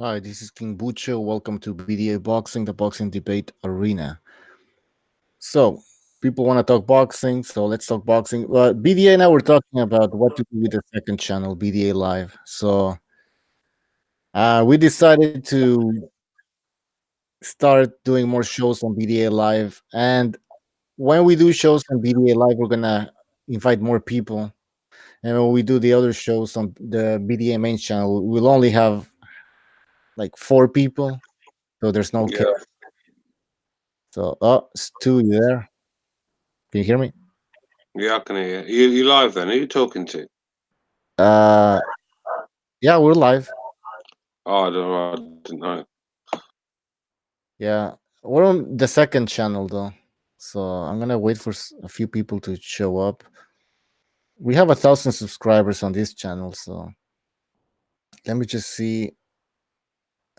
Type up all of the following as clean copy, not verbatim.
Hi, this is King Bucho. Welcome to BDA Boxing, the boxing debate arena. So, people want to talk boxing, so let's talk boxing. BDA now we're talking about what to do with the second channel, BDA Live. So, we decided to start doing more shows on BDA Live. And when we do shows on BDA Live, we're going to invite more people. And when we do the other shows on the BDA main channel, we'll only have like 4 people. So, there's no. Yeah, So, Stu, you there? Can you hear me? yeah, I can hear you. You live then? Who are you talking to? Uh, yeah, we're live. Oh, I didn't know. Yeah, we're on the second channel though, so I'm gonna wait for a few people to show up. We have 1,000 subscribers on this channel, so let me just see.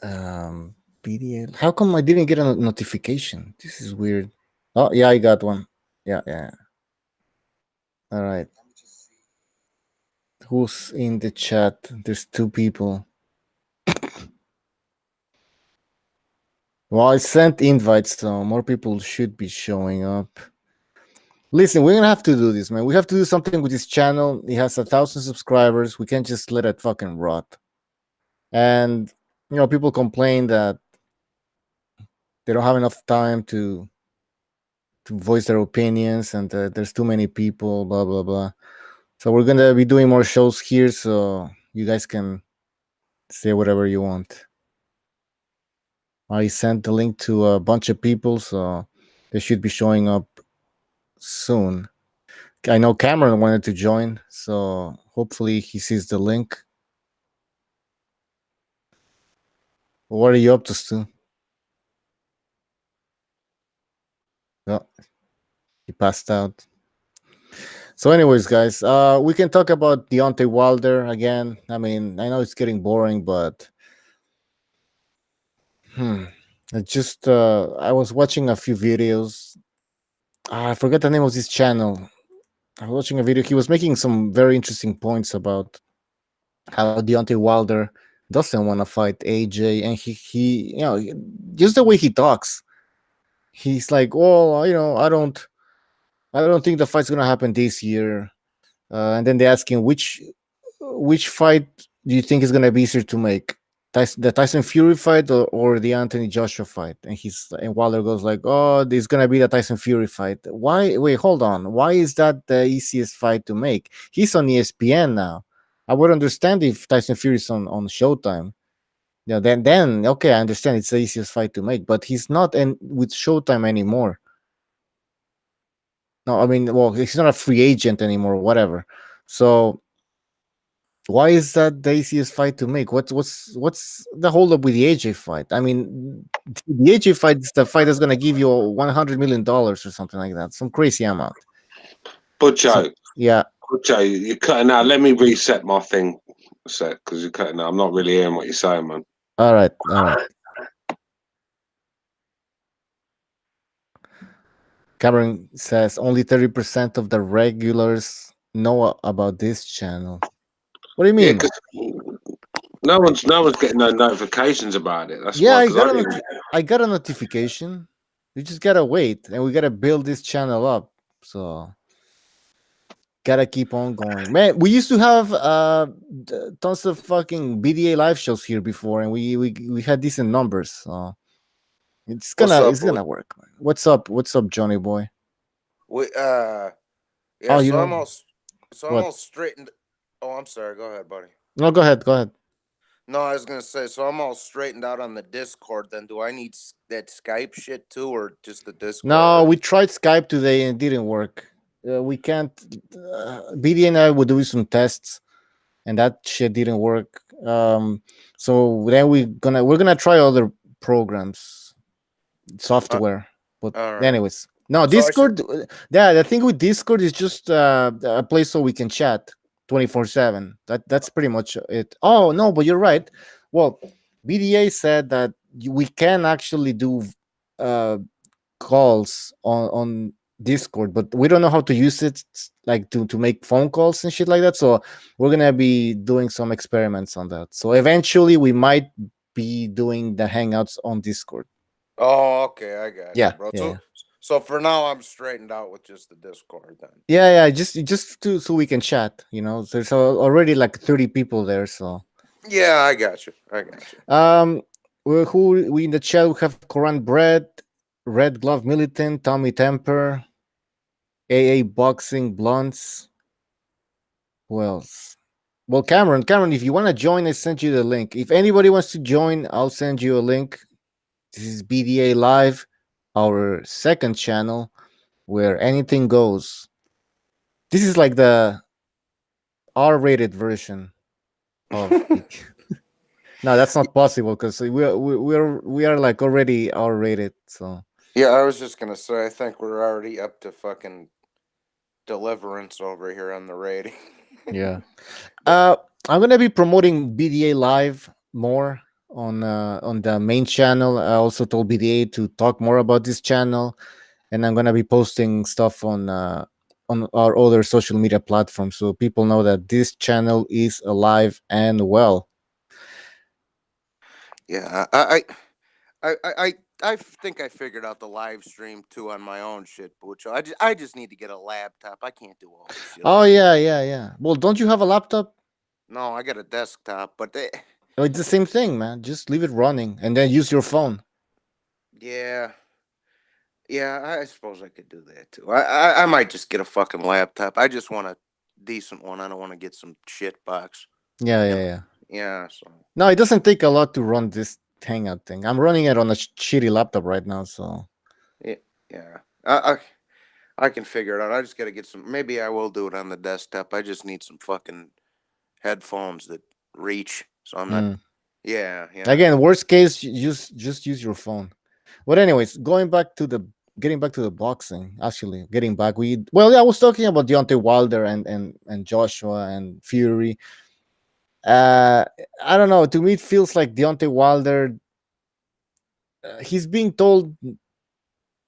BDA. How come I didn't get a notification? This is weird. Oh yeah, I got one. Yeah, yeah. All right. Who's in the chat? There's 2 people. Well, I sent invites, so more people should be showing up. Listen, we're gonna have to do this, man. We have to do something with this channel. It has 1,000 subscribers. We can't just let it fucking rot. And people complain that they don't have enough time to voice their opinions, and there's too many people. Blah blah blah. So we're gonna be doing more shows here, so you guys can say whatever you want. I sent the link to a bunch of people, so they should be showing up soon. I know Cameron wanted to join, so hopefully he sees the link. What are you up to, Stu? No, he passed out. So, anyways, guys, we can talk about Deontay Wilder again. I mean, I know it's getting boring, but I was watching a few videos. I forgot the name of this channel. I was watching a video. He was making some very interesting points about how Deontay Wilder doesn't want to fight AJ, and just the way he talks, he's like, "Well, I don't think the fight's gonna happen this year." And then they ask him which fight do you think is gonna be easier to make, the Tyson Fury fight or the Anthony Joshua fight? And Wilder goes like, "Oh, it's gonna be the Tyson Fury fight." Why? Wait, hold on. Why is that the easiest fight to make? He's on ESPN now. I would understand if Tyson Fury's on Showtime. Yeah, then okay, I understand it's the easiest fight to make, but he's not with Showtime anymore. No, I mean, well, he's not a free agent anymore, whatever. So why is that the easiest fight to make? What's the holdup with the AJ fight? I mean, the AJ fight is the fight that's gonna give you $100 million or something like that, some crazy amount. So Butcho, yeah, Butcho, you're cutting out. Let me reset my thing a sec because you're cutting out. I'm not really hearing what you're saying, man. all right. Cameron says only 30% of the regulars know about this channel. What do you Yeah, mean? because no one's getting no notifications about it. That's Yeah, why. Because I didn't. I got a notification. We just gotta wait, and we gotta build this channel up. So gotta keep on going, man. We used to have tons of fucking BDA live shows here before, and we had decent numbers. So it's What's gonna up, it's boy? gonna work. Man. What's up, Johnny boy? We Oh, yeah. you So know I'm what? all straightened. Oh, I'm sorry. Go ahead, buddy. No, go ahead, go ahead. No, I was gonna say. So I'm all straightened out on the Discord. Then do I need that Skype shit too, or just the Discord? No, Or we tried Skype today and it didn't work. We can't. BDA and I were doing some tests, and that shit didn't work. So then we're gonna try other programs, software. But all right. anyways, no So I should. Discord. Yeah, the thing with Discord is just a place so we can chat 24/7. That's pretty much it. Oh no, but you're right. Well, BDA said that we can actually do uh, calls on Discord, but we don't know how to use it, like to make phone calls and shit like that. So we're gonna be doing some experiments on that. So eventually we might be doing the hangouts on Discord. Oh, okay, I got Yeah, you, bro. yeah, yeah. So for now, I'm straightened out with just the Discord then. Yeah, just to so we can chat. There's already like 30 people there. So Yeah, I got you. I got you. who we in the chat? We have Koran Bread, Red Glove Militant, Tommy Temper, AA Boxing Blunts. Who else? Well, Cameron, if you want to join, I sent you the link. If anybody wants to join, I'll send you a link. This is BDA Live, our second channel where anything goes. This is like the R-rated version of BDA. No, that's not possible because we are like already R-rated. So Yeah, I was just gonna say, I think we're already up to fucking deliverance over here on the rating. yeah. I'm gonna be promoting BDA Live more on the main channel. I also told BDA to talk more about this channel, and I'm gonna be posting stuff on our other social media platforms so people know that this channel is alive and well. Yeah, I think I figured out the live stream too on my own shit, Bucho. I just need to get a laptop. I can't do all this shit. Oh yeah. Well, don't you have a laptop? No, I got a desktop, but Oh, it's the same thing, man. Just leave it running and then use your phone. yeah, yeah. I suppose I could do that too. I might just get a fucking laptop. I just want a decent one. I don't want to get some shit box. Yeah. Yeah, so No, it doesn't take a lot to run this Hangout thing. I'm running it on a shitty laptop right now, so yeah, yeah. I can figure it out. I just got to get some. Maybe I will do it on the desktop. I just need some fucking headphones that reach, so I'm not. mm. Yeah, yeah. Again, worst case, just use your phone. But anyways, getting back to the boxing. Actually, getting back, I was talking about Deontay Wilder and Joshua and Fury. Uh, I don't know. To me, it feels like Deontay Wilder. He's being told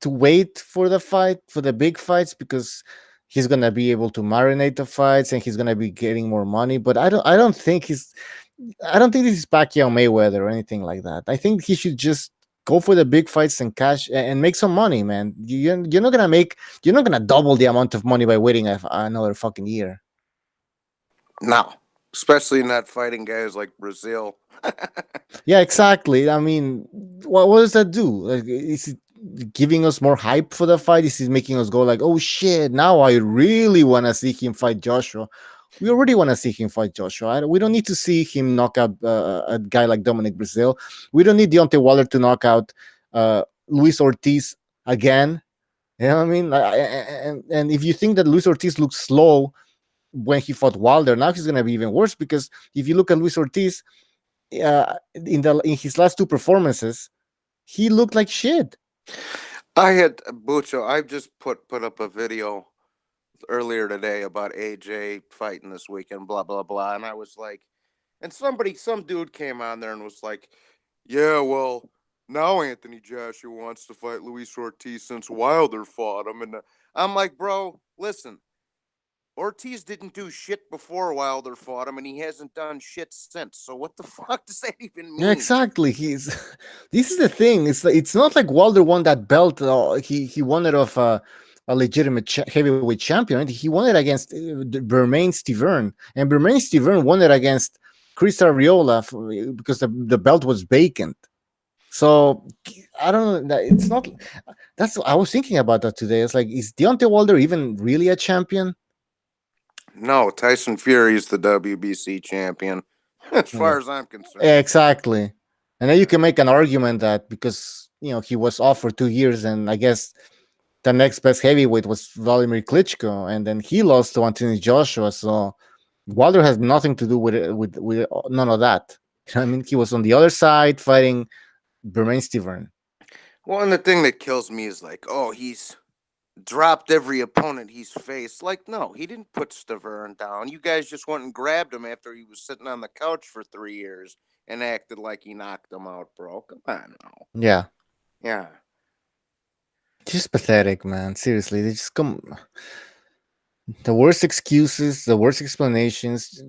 to wait for the fight, for the big fights, because he's gonna be able to marinate the fights and he's gonna be getting more money. But I don't think this is Pacquiao Mayweather or anything like that. I think he should just go for the big fights and cash and make some money, man. You're not gonna double the amount of money by waiting another fucking year. No, especially not fighting guys like Brazil. Yeah, exactly. I mean, what does that do? Like, is it giving us more hype for the fight? Is it making us go like, oh shit, now I really want to see him fight Joshua? We already want to see him fight Joshua. We don't need to see him knock out a guy like Dominic Brazil. We don't need Deontay Wilder to knock out Luis Ortiz again. You know what I mean? And if you think that Luis Ortiz looks slow when he fought Wilder, now he's gonna be even worse because if you look at Luis Ortiz, in his last two performances, he looked like shit. I had Bucho. I've just put up a video earlier today about AJ fighting this weekend. Blah blah blah, and I was like, and some dude came on there and was like, yeah, well, now Anthony Joshua wants to fight Luis Ortiz since Wilder fought him, and I'm like, bro, listen. Ortiz didn't do shit before Wilder fought him, and he hasn't done shit since. So what the fuck does that even mean? Yeah, exactly. He's this is the thing. It's not like Wilder won that belt. He won it off a legitimate heavyweight champion. He won it against Bermain Stiverne, and Bermain Stiverne won it against Chris Arreola because the belt was vacant. So I don't know. It's not. That's I was thinking about that today. It's like, is Deontay Wilder even really a champion? No, Tyson Fury is the WBC champion, as Yeah. far as I'm concerned. Exactly. And then you can make an argument that because he was off for 2 years, and I guess the next best heavyweight was Vladimir Klitschko, and then he lost to Anthony Joshua. So Wilder has nothing to do with it, with none of that. I mean, he was on the other side fighting Bermain Stiverne. Well, and the thing that kills me is like, oh, he's dropped every opponent he's faced. Like, no, he didn't put Stavern down. You guys just went and grabbed him after he was sitting on the couch for 3 years and acted like he knocked him out, bro. Come on now. Yeah, Yeah. just pathetic, man. Seriously, they just come. The worst excuses, the worst explanations.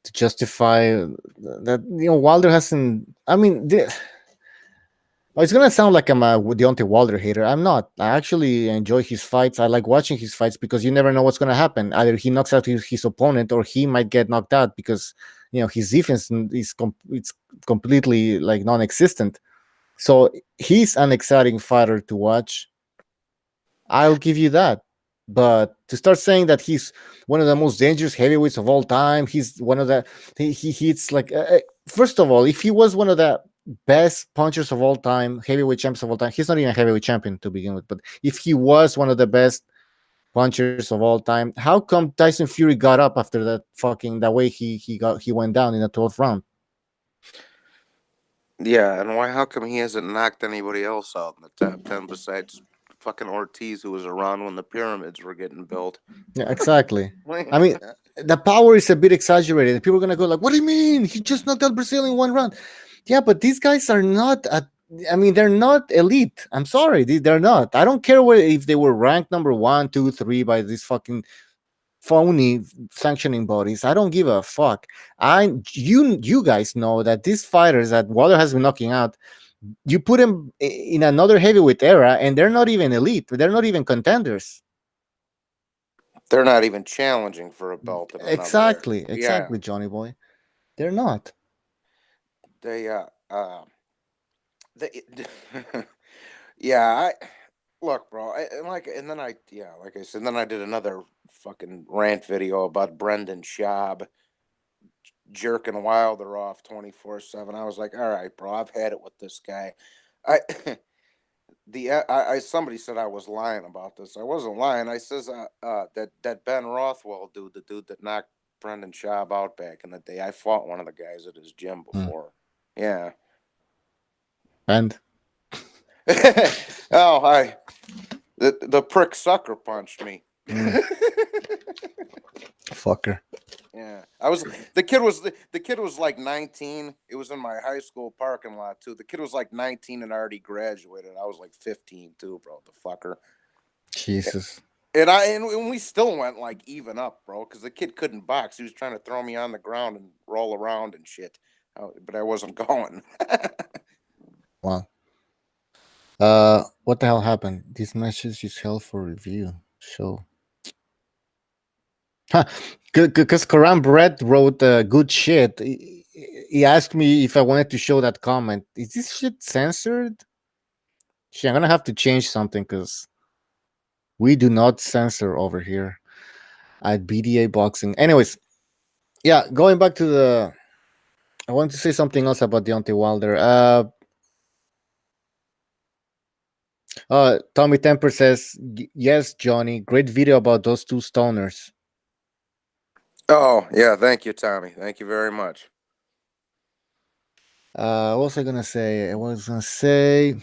to justify that. Wilder hasn't. I mean, it's gonna sound like I'm a Deontay Wilder hater. I'm not. I actually enjoy his fights. I like watching his fights because you never know what's gonna happen. Either he knocks out his opponent, or he might get knocked out because his defense is it's completely like non-existent. So he's an exciting fighter to watch. I'll give you that. But to start saying that he's one of the most dangerous heavyweights of all time, he's one of the he hits like first of all, if he was one of the best punchers of all time, heavyweight champions of all time, he's not even a heavyweight champion to begin with. But if he was one of the best punchers of all time, how come Tyson Fury got up after that way he went down in the 12th round? Yeah, and why? How come he hasn't knocked anybody else out in the top 10 besides fucking Ortiz, who was around when the pyramids were getting built? Yeah, exactly. I mean, the power is a bit exaggerated. People are gonna go like, "What do you mean? He just knocked out Brazil in one round." Yeah, but these guys are not. I mean, they're not elite. I'm sorry, they're not. I don't care if they were ranked number 1, 2, 3 by these fucking phony sanctioning bodies. I don't give a fuck. You guys know that these fighters that Wilder has been knocking out, you put them in another heavyweight era, and they're not even elite. They're not even contenders. They're not even challenging for a belt in another Exactly, era. Johnny boy. They're not. They yeah, look, bro, like I said, then I did another fucking rant video about Brendan Schaub jerking Wilder off 24/7. I was like, all right, bro, I've had it with this guy. I somebody said I was lying about this. I wasn't lying. I says that Ben Rothwell dude, the dude that knocked Brendan Schaub out back in the day. I fought one of the guys at his gym before. Yeah. And oh, the prick sucker punched me. Fucker. Yeah, the kid was like 19. It was in my high school parking lot too. The kid was like 19 and already graduated. I was like 15 too, bro. The fucker. Jesus. And we still went like even up, bro, because the kid couldn't box. He was trying to throw me on the ground and roll around and shit, but I wasn't going. Wow. What the hell happened? This message is held for review. So, because Karam Brett wrote good shit. He asked me if I wanted to show that comment. Is this shit censored? Shit, I'm gonna have to change something because we do not censor over here at BDA Boxing. Anyways, yeah, going back to I want to say something else about Deontay Wilder. Tommy Temper says, yes, Johnny, great video about those two stoners. Oh, yeah, thank you, Tommy. Thank you very much. What was I gonna say? I was gonna say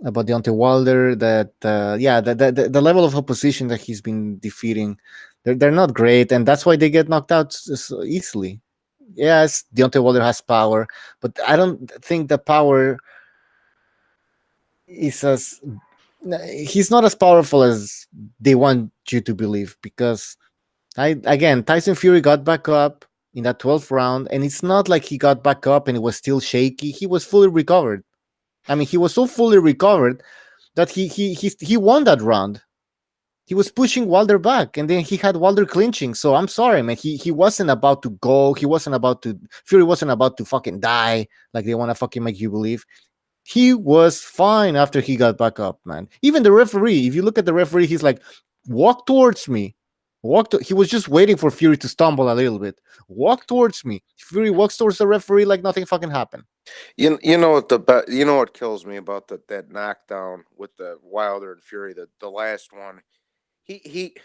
about Deontay Wilder that the level of opposition that he's been defeating, they're not great, and that's why they get knocked out so easily. Yes, Deontay Wilder has power, but I don't think the power is he's not as powerful as they want you to believe, because Tyson Fury got back up in that 12th round, and it's not like he got back up and it was still shaky. He was fully recovered. I mean, he was so fully recovered that he won that round. He was pushing Wilder back, and then he had Wilder clinching. So I'm sorry, man. He wasn't about to go. Fury wasn't about to fucking die like they want to fucking make you believe. He was fine after he got back up, man. Even the referee, if you look at the referee, he's like, walk towards me. He was just waiting for Fury to stumble a little bit. Walk towards me. Fury walks towards the referee like nothing fucking happened. You know what kills me about that knockdown with the Wilder and Fury, the last one. He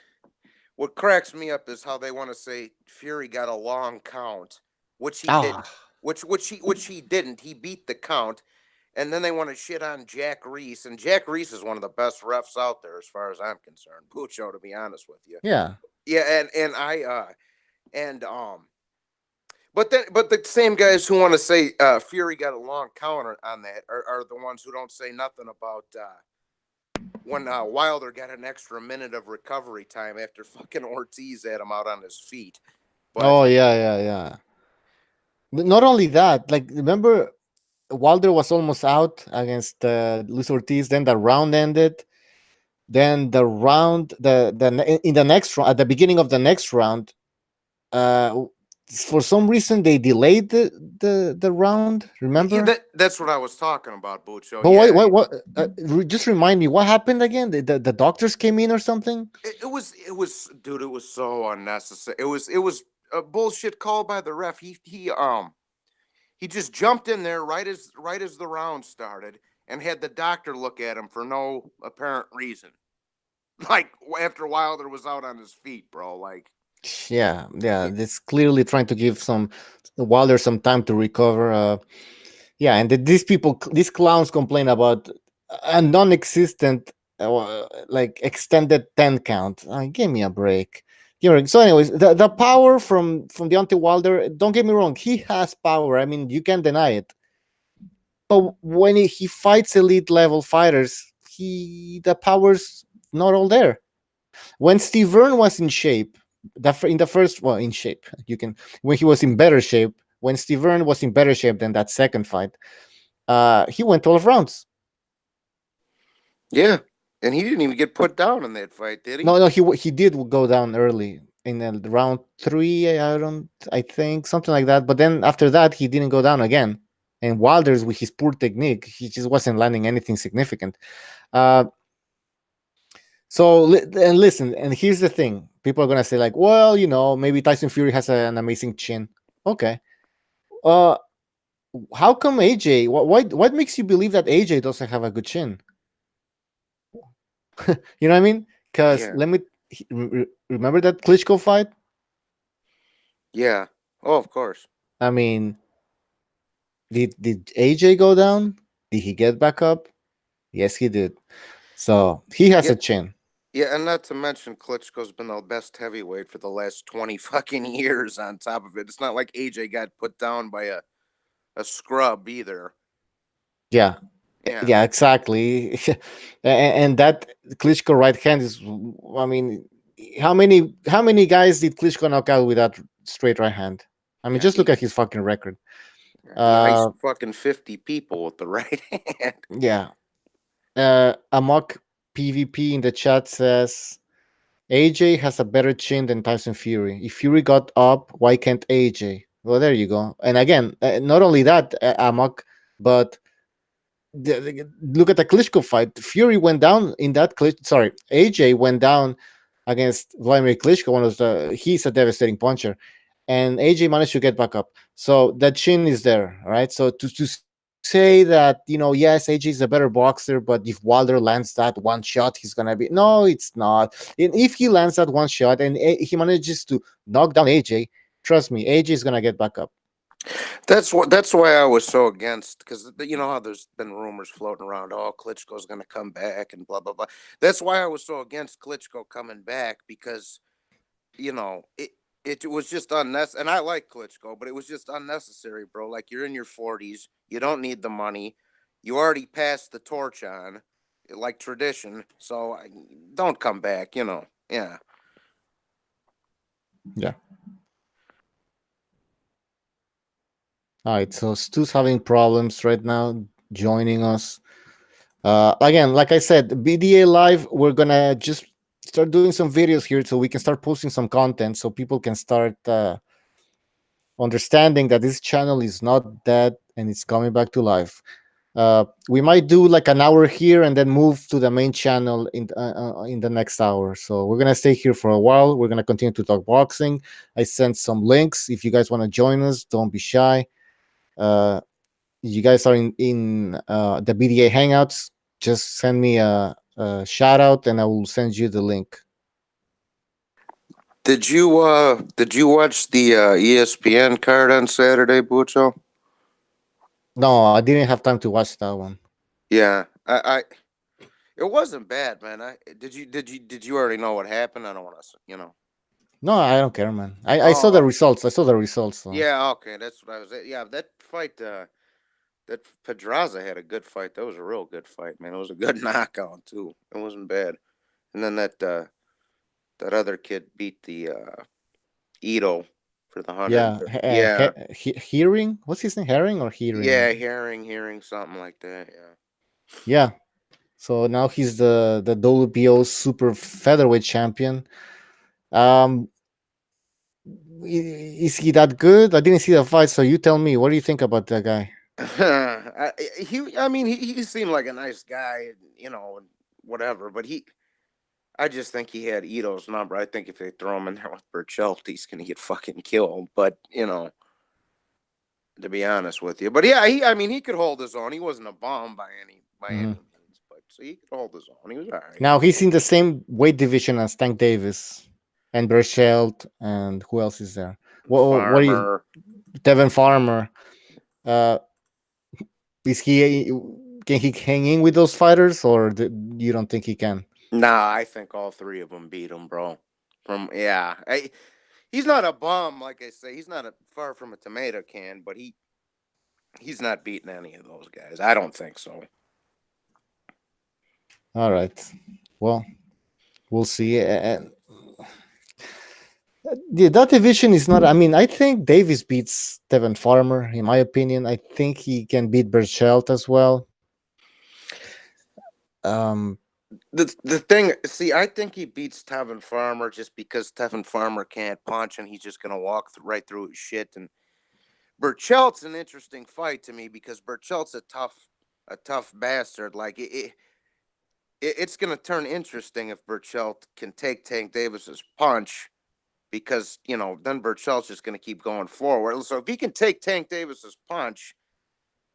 what cracks me up is how they want to say Fury got a long count, which he didn't. Which he didn't. He beat the count. And then they want to shit on Jack Reese, and Jack Reese is one of the best refs out there as far as I'm concerned. Pucho, to be honest with you. Yeah. Yeah, but the same guys who want to say Fury got a long counter on that are the ones who don't say nothing about when Wilder got an extra minute of recovery time after fucking Ortiz had him out on his feet. But, yeah. Not only that, like remember Wilder was almost out against Luis Ortiz. Then the round ended. Then the round, in the next round, at the beginning of the next round, uh, for some reason they delayed the round. Yeah, Remember? that's what I was talking about, Bucho. But Yeah, just remind me what happened again. The doctors came in or something. dude, it was so unnecessary. It was a bullshit call by the ref. He just jumped in there right as the round started and had the doctor look at him for no apparent reason. Like after Wilder was out on his feet, bro. Like, Yeah, it's clearly trying to give some Wilder some time to recover. Yeah, and these clowns complain about a non-existent, like extended 10 count. Give me a break. So, anyways, the power from Deontay Wilder. Don't get me wrong, he has power. I mean, you can't deny it. But when he fights elite level fighters, the power's not all there. When Steve Vern was in shape, in the first, well, in shape, when he was in better shape, when Steve Vern was in better shape than that second fight, he went 12 rounds. yeah, and he didn't even get put down in that fight, did he? No, he did go down early in round 3. I think something like that. But then after that, he didn't go down again. And Wilder's, with his poor technique, he just wasn't landing anything significant. Uh, and listen, and here's the thing: people are gonna say like, well, maybe Tyson Fury has an amazing chin. Okay. Uh, how come AJ? What makes you believe that AJ doesn't have a good chin? You know what I mean? Because Yeah, remember that Klitschko fight? yeah. Oh, of course. I mean, did AJ go down? Did he get back up? Yes, he did. So he has Yeah, a chin. yeah, and not to mention Klitschko's been the best heavyweight for the last 20 fucking years. On top of it, it's not like AJ got put down by a scrub either. Yeah, Yeah, yeah, exactly. And that Klitschko right hand is, I mean, how many guys did Klitschko knock out with that straight right hand? I mean, yeah. just look He at his fucking record. he iced Uh, fucking 50 people with the right hand. yeah. Amok PvP in the chat says AJ has a better chin than Tyson Fury. If Fury got up, why can't AJ? Well, there you go. And again, not only that, Amok, but look at the Klitschko fight. Fury went down in that. Sorry, AJ went down against Vladimir Klitschko. He's a devastating puncher, and AJ managed to get back up. So that chin is there, right? So to say that, yes, AJ is a better boxer, but if Wilder lands that one shot, he's gonna be, no, it's not. And if he lands that one shot and he manages to knock down AJ, trust me, AJ is gonna get back up. That's why I was so against, because you know how there's been rumors floating around. Oh, Klitschko's going to come back and blah blah blah. That's why I was so against Klitschko coming back, because it was just unnecessary. And I like Klitschko, but it was just unnecessary, bro. Like, you're in your 40s, you don't need the money, you already passed the torch on, like tradition. So don't come back. Yeah. Yeah. All right, so Stu's having problems right now joining us. Again, like I said, BDA Live, we're gonna just start doing some videos here so we can start posting some content so people can start understanding that this channel is not dead and it's coming back to life. We might do like an hour here and then move to the main channel in the next hour. So we're gonna stay here for a while. We're gonna continue to talk boxing. I sent some links. If you guys want to join us, don't be shy. You guys are in the BDA Hangouts, just send me a shout out and I will send you the link. Did you watch the ESPN card on Saturday, Bucho? No, I didn't have time to watch that one. Yeah, I it wasn't bad, man. Did you already know what happened? I don't want to. No, I don't care, man. I saw the Oh, results. I saw the results. So. yeah, okay, that's what I was at. Yeah, that fight, that Pedraza had a good fight. That was a real good fight, man. It was a good knockout too. It wasn't bad. And then that other kid beat the Ito for the 100. Yeah, Hearing. What's his name? Herring or Hearing? Yeah, hearing something like that. Yeah. Yeah. So now he's the WBO super featherweight champion. Is he that good? I didn't see the fight, so you tell me. What do you think about that guy? I mean, he seemed like a nice guy, you know, and whatever. But I just think he had Ito's number. I think if they throw him in there with Burchelt, he's gonna get fucking killed. But you know, to be honest with you, but yeah, I mean, he could hold his own. He wasn't a bomb by any means, but so he could hold his own. He was all right. Now he's in the same weight division as Tank Davis and Burchelt, and who else is there? What do you? Devin Farmer. Is he? Can he hang in with those fighters, or you don't think he can? Nah, I think all three of them beat him, bro. He's not a bum, like I say. He's not far from a tomato can, but he's not beating any of those guys. I don't think so. All right. Well, we'll see. That division is not. I mean, I think Davis beats Devin Farmer. In my opinion, I think he can beat Burchelt as well. The thing, see, I think he beats Tevin Farmer just because Tevin Farmer can't punch and he's just gonna walk right through his shit. And Burchelt's an interesting fight to me because Burchelt's a tough bastard. Like it's gonna turn interesting if Burchelt can take Tank Davis's punch, because you know then Burchelt's just gonna keep going forward. So if he can take Tank Davis's punch,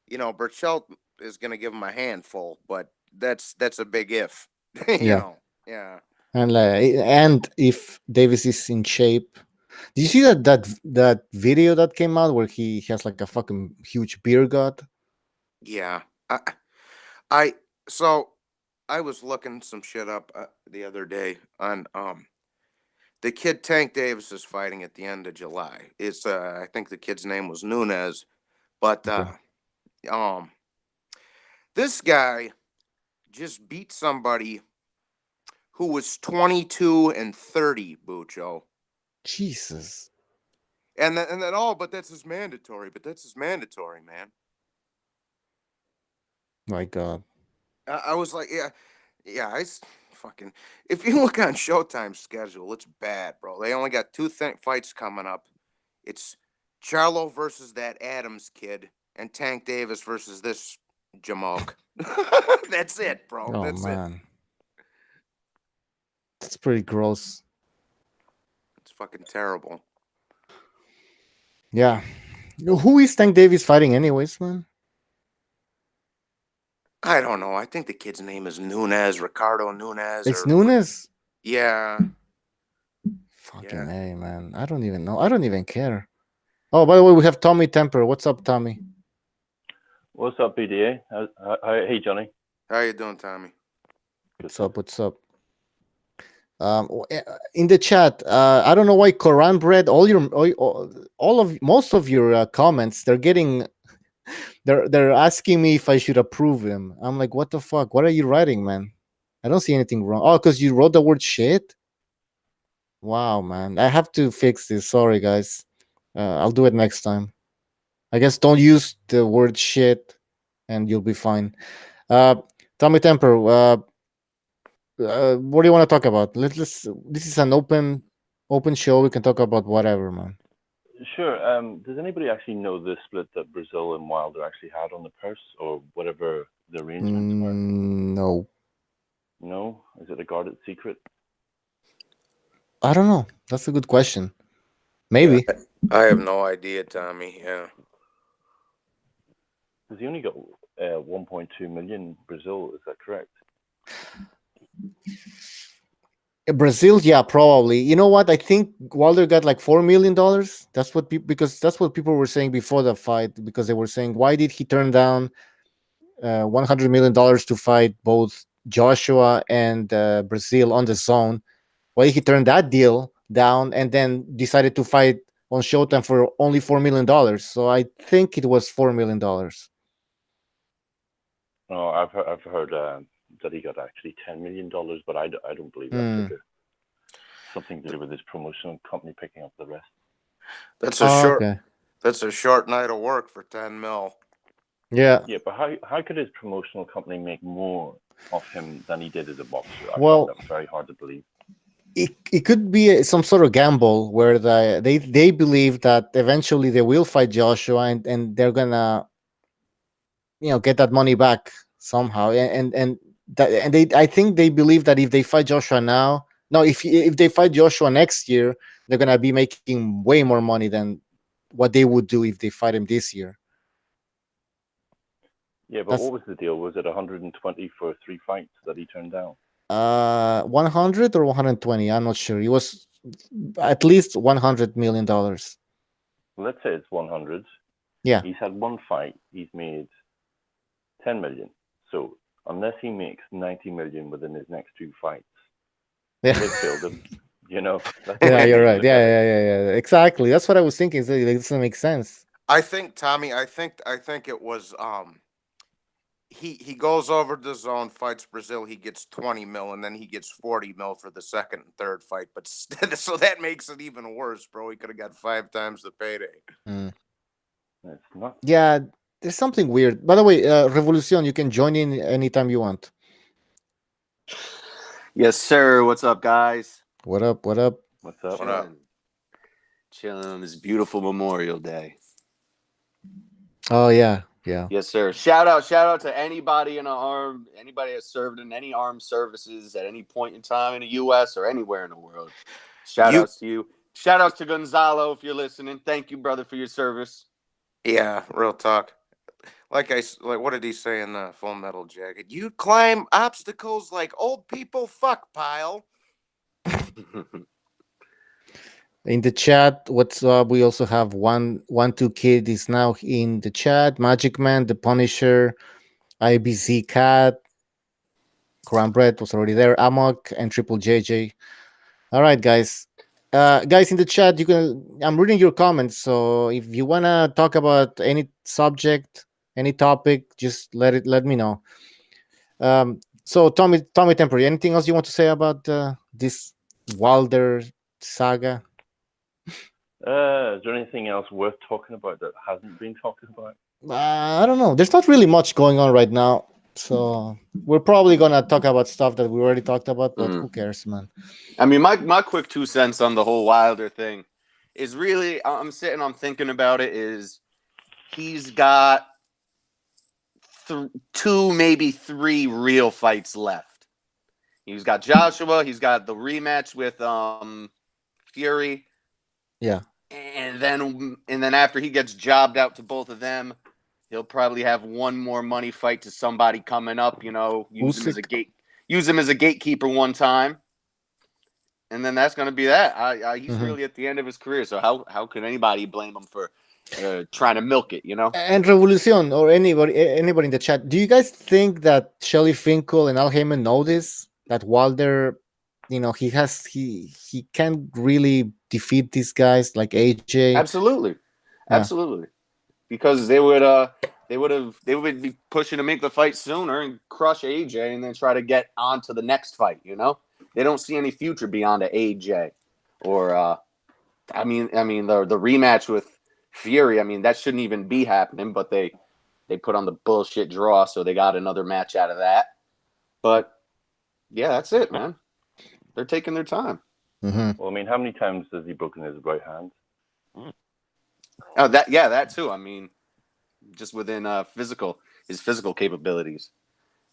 you know Burchelt is gonna give him a handful, but that's a big if. you know, yeah. And if Davis is in shape, did you see that video that came out where he has like a fucking huge beer gut? Yeah, so I was looking some shit up the other day on the kid Tank Davis is fighting at the end of July. It's I think the kid's name was Nunez, but this guy just beat somebody who was 22-30, Bucho. Jesus. And then but that's his mandatory. But that's his mandatory, man. My God. I was like, yeah. Fucking. If you look on Showtime's schedule, it's bad, bro. They only got two fights coming up. It's Charlo versus that Adams kid, and Tank Davis versus this Jamoke. That's it, bro. Oh, That's man. it. That's pretty gross. It's fucking terrible. Yeah. Who is Tank Davis fighting anyways, man? I don't know. I think the kid's name is Ricardo Nunez. It's Nunez? Yeah. Fucking A, man. I don't even know. I don't even care. Oh, by the way, we have Tommy Temper. What's up, Tommy? What's up, BDA? Hey, Johnny. How you doing, Tommy? What's up? In the chat, I don't know why Koran Bread, most of your comments, they're asking me if I should approve them. I'm like, what the fuck? What are you writing, man? I don't see anything wrong. Oh, because you wrote the word shit? Wow, man. I have to fix this. Sorry, guys. I'll do it next time. I guess don't use the word shit and you'll be fine. Tommy Temper, what do you want to talk about? This is an open show. We can talk about whatever, man. Sure. Does anybody actually know the split that Brazil and Wilder actually had on the purse, or whatever the arrangements were? No. No? Is it a guarded secret? I don't know. That's a good question. Maybe. Yeah, I have no idea, Tommy. Yeah. Because he only got 1.2 million Brazil. Is that correct? Brazil, yeah, probably. You know what? I think Wilder got like $4 million. That's what because that's what people were saying before the fight. Because they were saying, why did he turn down $100 million to fight both Joshua and Brazil on the zone? Why did he turn that deal down and then decided to fight on Showtime for only $4 million? So I think it was $4 million. Oh, I've heard that he got actually $10 million, but I don't believe that figure. Something to do with his promotional company picking up the rest. That's a Okay. That's a short night of work for 10 mil. Yeah. Yeah, but how could his promotional company make more of him than he did as a boxer? I Well, find that very hard to believe. it could be some sort of gamble where they believe that eventually they will fight Joshua and they're gonna get that money back somehow and they I think they believe that if they fight Joshua now, no, if they fight Joshua next year, they're gonna be making way more money than what they would do if they fight him this year. Yeah, but That's what was the deal? Was it 120 for 3 fights that he turned down? 100 or 120, I'm not sure. It was at least $100 million. Well, let's say it's 100. Yeah. He's had 1 fight. He's made 10 million. So unless he makes 90 million within his next 2 fights, Yeah. they failed him. That's the Yeah, way you're you right. look Yeah, at it. yeah. Exactly. That's what I was thinking. So it doesn't make sense. I think, Tommy, I think it was he goes over to the zone, fights Brazil, he gets 20 mil, and then he gets 40 mil for the second and third fight. But so that makes it even worse, bro. He could have got 5 times the payday. It's not. Yeah, there's something weird. By the way, Revolucion, you can join in anytime you want. Yes, sir. What's up, guys? What up? What up? What's up? What up? Chilling on this beautiful Memorial Day. Oh yeah, yeah. Yes, sir. Shout out to anybody anybody that's served in any armed services at any point in time in the U.S. or anywhere in the world. Shout outs to you. Shout outs to Gonzalo if you're listening. Thank you, brother, for your service. Yeah, real talk. Like what did he say in the Full Metal Jacket? You climb obstacles like old people fuck pile. In the chat, what's up? We also have one two kid is now in the chat. Magic Man, the Punisher, IBC Cat, Crown Bread was already there. Amok and Triple JJ. All right, guys. Guys in the chat, I'm reading your comments. So if you wanna talk about any subject, any topic, just let me know. So Tommy Temporary, anything else you want to say about this Wilder saga? Is there anything else worth talking about that hasn't been talked about? I don't know. There's not really much going on right now, so we're probably gonna talk about stuff that we already talked about. But who cares, man? I mean, my quick 2 cents on the whole Wilder thing is really, I'm thinking about it, is he's got 2, maybe 3 real fights left. He's got Joshua. He's got the rematch with Fury. Yeah. And then after he gets jobbed out to both of them, he'll probably have one more money fight to somebody coming up. Use him as a gatekeeper one time, and then that's going to be that. He's really at the end of his career. So how can anybody blame him for trying to milk it? And Revolucion or anybody in the chat, do you guys think that Shelly Finkel and Al Heyman know this? That Wilder, he can't really defeat these guys like AJ. Absolutely. Because they would be pushing to make the fight sooner and crush AJ and then try to get on to the next fight. They don't see any future beyond AJ, or I mean the rematch with Fury. I mean that shouldn't even be happening, but they put on the bullshit draw, so they got another match out of that. But yeah, that's it, man. They're taking their time. Well, I mean, how many times has he broken his right hand? Oh, that too. I mean, just within his physical capabilities,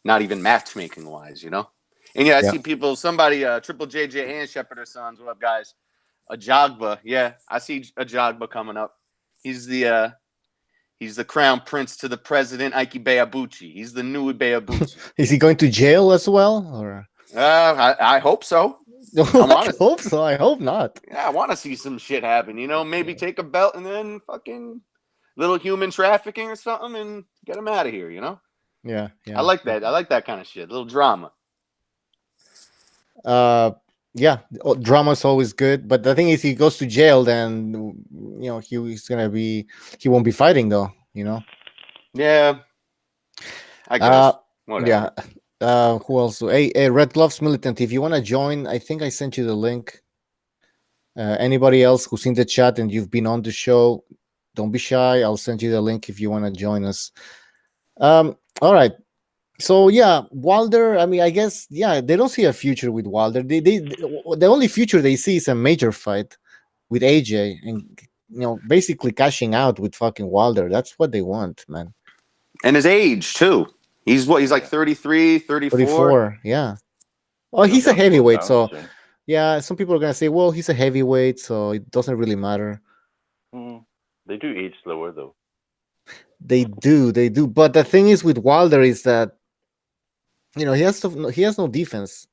not even matchmaking wise, And I see people, somebody, Triple JJ and Shepherd Sons. What up, guys? Ajagba, yeah, I see Ajagba coming up. He's the crown prince to the president, Ike Beabuchi. He's the new Beabuchi. Is he going to jail as well, or? I hope so. I hope so. I hope not. Yeah, I want to see some shit happen. Maybe take a belt and then fucking little human trafficking or something and get him out of here. Yeah. I like that. I like that kind of shit. A little drama. Yeah, drama is always good, but the thing is, he goes to jail, then he won't be fighting though. Yeah, I guess. Whatever. Yeah. Who else? Hey, Red Gloves Militant, if you want to join, I think I sent you the link. Anybody else who's in the chat and you've been on the show, don't be shy. I'll send you the link if you want to join us. All right. So yeah, Wilder. I mean, I guess they don't see a future with Wilder. The only future they see is a major fight with AJ, and basically cashing out with fucking Wilder. That's what they want, man. And his age too. He's like 33, 34. 34. Yeah. Well, He'll he's a get slowed heavyweight, down so soon. yeah. Some people are gonna say, well, he's a heavyweight, so it doesn't really matter. They do age slower though. They do. But the thing is with Wilder is that he has no defense,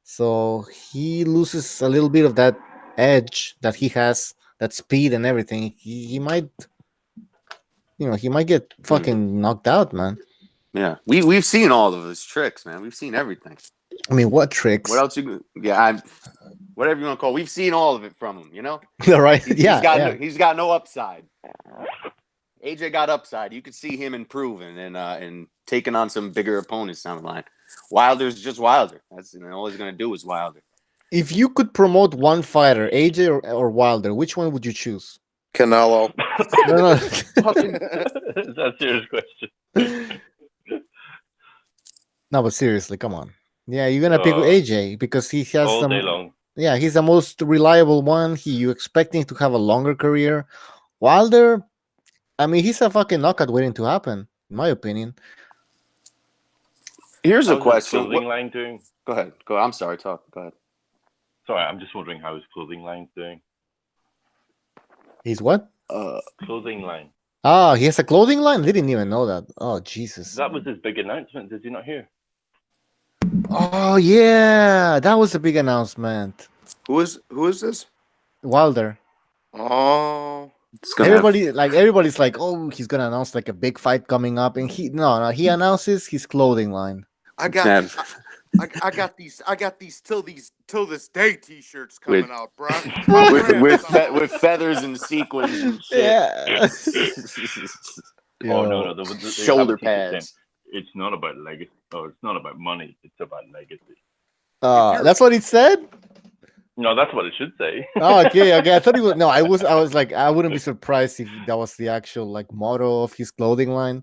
so he loses a little bit of that edge that he has, that speed and everything. He might get fucking knocked out, man. Yeah, we've seen all of his tricks, man. We've seen everything. I mean, what tricks? What else you? Yeah, whatever you want to call. We've seen all of it from him. Right? He's got no upside. AJ got upside. You could see him improving and taking on some bigger opponents down the line. Wilder's just Wilder. That's all he's gonna do is Wilder. If you could promote one fighter, AJ or Wilder, which one would you choose? Canelo. No. That's a serious question. No, but seriously, come on. Yeah, you're gonna pick AJ because he has all day long. Yeah, he's the most reliable one. You expect him to have a longer career. Wilder, I mean, he's a fucking knockout waiting to happen, in my opinion. Here's a How's question. His clothing line doing? Go ahead. I'm sorry. Go ahead. Sorry, I'm just wondering how his clothing line's doing. He's what? Clothing line. Ah, he has a clothing line? I didn't even know that. Oh, Jesus. That was his big announcement. Did you not hear? Oh, yeah. That was a big announcement. Who is this? Wilder. Oh. Everybody's like, oh, he's gonna announce like a big fight coming up, and he announces his clothing line. I got these till this day T-shirts coming out, bro. with feathers and sequins and shit. Yeah. Oh no, the shoulder pads. It's not about legacy. Oh, it's not about money. It's about legacy. That's what it said. No, that's what it should say. Oh, okay. I thought he was. No, I was like, I wouldn't be surprised if that was the actual like motto of his clothing line.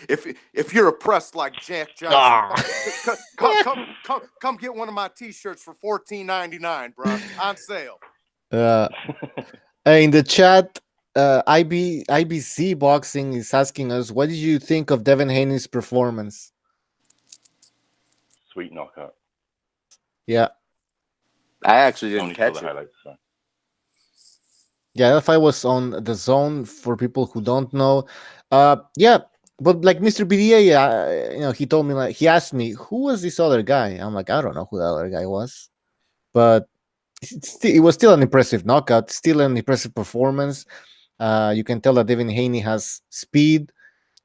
If you're oppressed like Jack Johnson, come get one of my T-shirts for $14.99, bro, on sale. In the chat, IBC Boxing is asking us, what did you think of Devin Haney's performance? Sweet knockout. Yeah. I actually didn't catch it. Highlights, so. Yeah, that fight was on the Zone for people who don't know. Yeah, but like Mr. BDA, he told me, he asked me, who was this other guy? I'm like, I don't know who that other guy was, but it was still an impressive knockout, still an impressive performance. You can tell that Devin Haney has speed.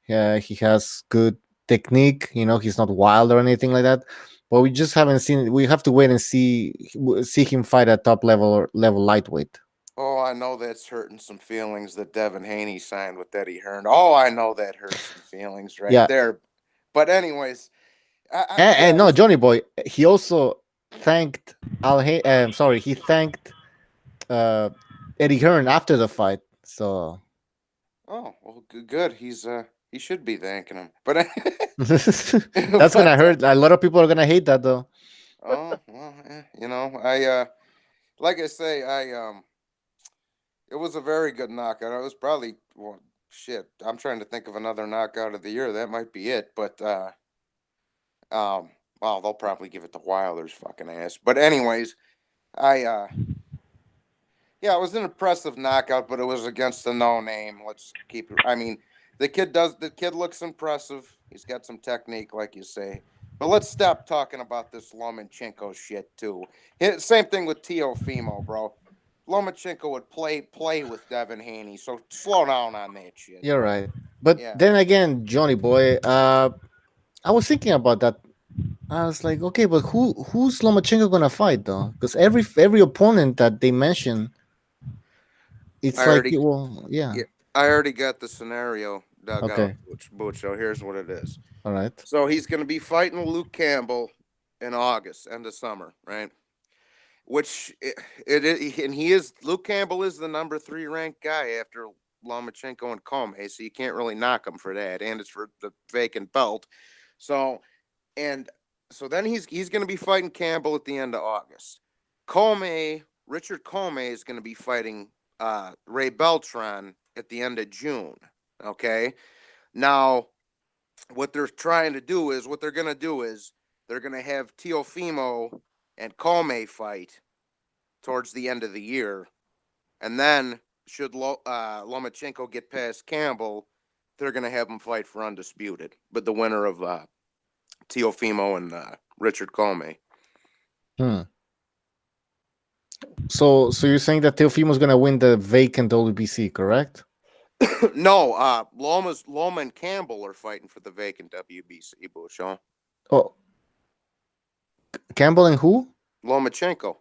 He has good technique. He's not wild or anything like that. But we just haven't seen it. We have to wait and see him fight at top level or level lightweight. Oh, I know that's hurting some feelings that Devin Haney signed with Eddie Hearn. Oh, I know that hurts some feelings there. But anyways, no, Johnny Boy. He also thanked he thanked Eddie Hearn after the fight. So. Oh well, good. He should be thanking him, but that's gonna hurt. A lot of people are gonna hate that, though. Oh well, like I say, it was a very good knockout. It was probably I'm trying to think of another knockout of the year. That might be it, but well, they'll probably give it to Wilder's fucking ass. But anyways, it was an impressive knockout, but it was against a no-name. Let's keep it. I mean. The kid looks impressive. He's got some technique, like you say. But let's stop talking about this Lomachenko shit, too. Same thing with Teofimo, bro. Lomachenko would play with Devin Haney, so slow down on that shit. You're right. But then again, Johnny Boy, I was thinking about that. I was like, okay, but who's Lomachenko going to fight, though? Because every opponent that they mention, it's yeah. I already got the scenario dug out, Bucho. Here's what it is. All right. So he's going to be fighting Luke Campbell in August, end of summer, right? which and he is Luke Campbell is the number 3 ranked guy after Lomachenko and Comey, so you can't really knock him for that, and it's for the vacant belt. So then he's going to be fighting Campbell at the end of August. Richard Comey is going to be fighting Ray Beltran at the end of June. Okay, now what they're going to do is they're going to have Teofimo and Comey fight towards the end of the year, and then should Lomachenko get past Campbell, they're going to have him fight for undisputed, but the winner of Teofimo and Richard Comey. So you're saying that Teofimo's gonna win the vacant WBC, correct? No, Loma and Campbell are fighting for the vacant WBC, Bouchon. Oh, Campbell and who? Lomachenko.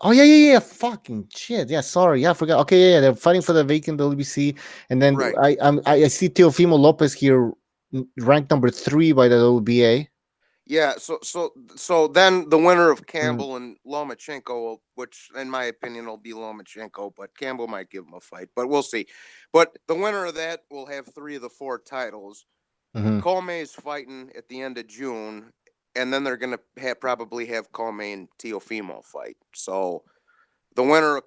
Oh yeah. Fucking shit. Yeah, sorry. Yeah, I forgot. Okay, yeah, they're fighting for the vacant WBC, and then Right. I see Teofimo Lopez here, ranked number 3 by the WBA. Yeah, so then the winner of Campbell and Lomachenko, which in my opinion will be Lomachenko, but Campbell might give him a fight, but we'll see. But the winner of that will have 3 of the 4 titles. Comey's fighting at the end of June, and then they're going to probably have Comey and Teofimo fight. So the winner of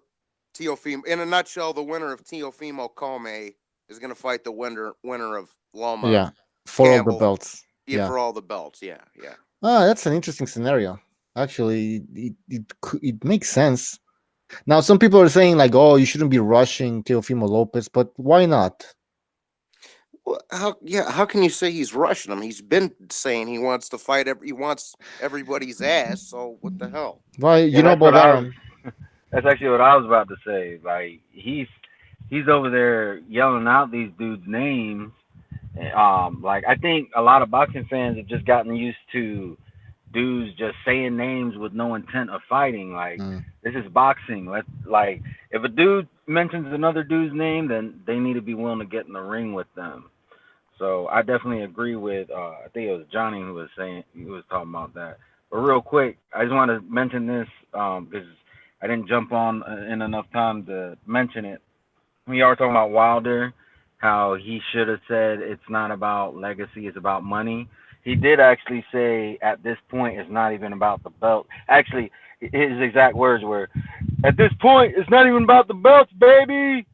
Teofimo, in a nutshell, the winner of Teofimo Comey is going to fight the winner of Loma. Yeah, for Campbell, all the belts. Yeah, for all the belts. Yeah. Ah, that's an interesting scenario. Actually, it makes sense. Now, some people are saying like, "Oh, you shouldn't be rushing Teofimo Lopez," but why not? Well, how can you say he's rushing him? He's been saying he wants to fight. He wants everybody's ass. So what the hell? Well, you know, Bob Arum. That's actually what I was about to say. Like he's over there yelling out these dudes' names. Like I think a lot of boxing fans have just gotten used to dudes just saying names with no intent of fighting. Like this is boxing. Like if a dude mentions another dude's name, then they need to be willing to get in the ring with them. So I definitely agree with I think it was Johnny who was talking about that. But real quick, I just want to mention this because I didn't jump on in enough time to mention it. We are talking about Wilder, how he should have said it's not about legacy, it's about money. He did actually say at this point it's not even about the belt. Actually, his exact words were, at this point it's not even about the belts, baby.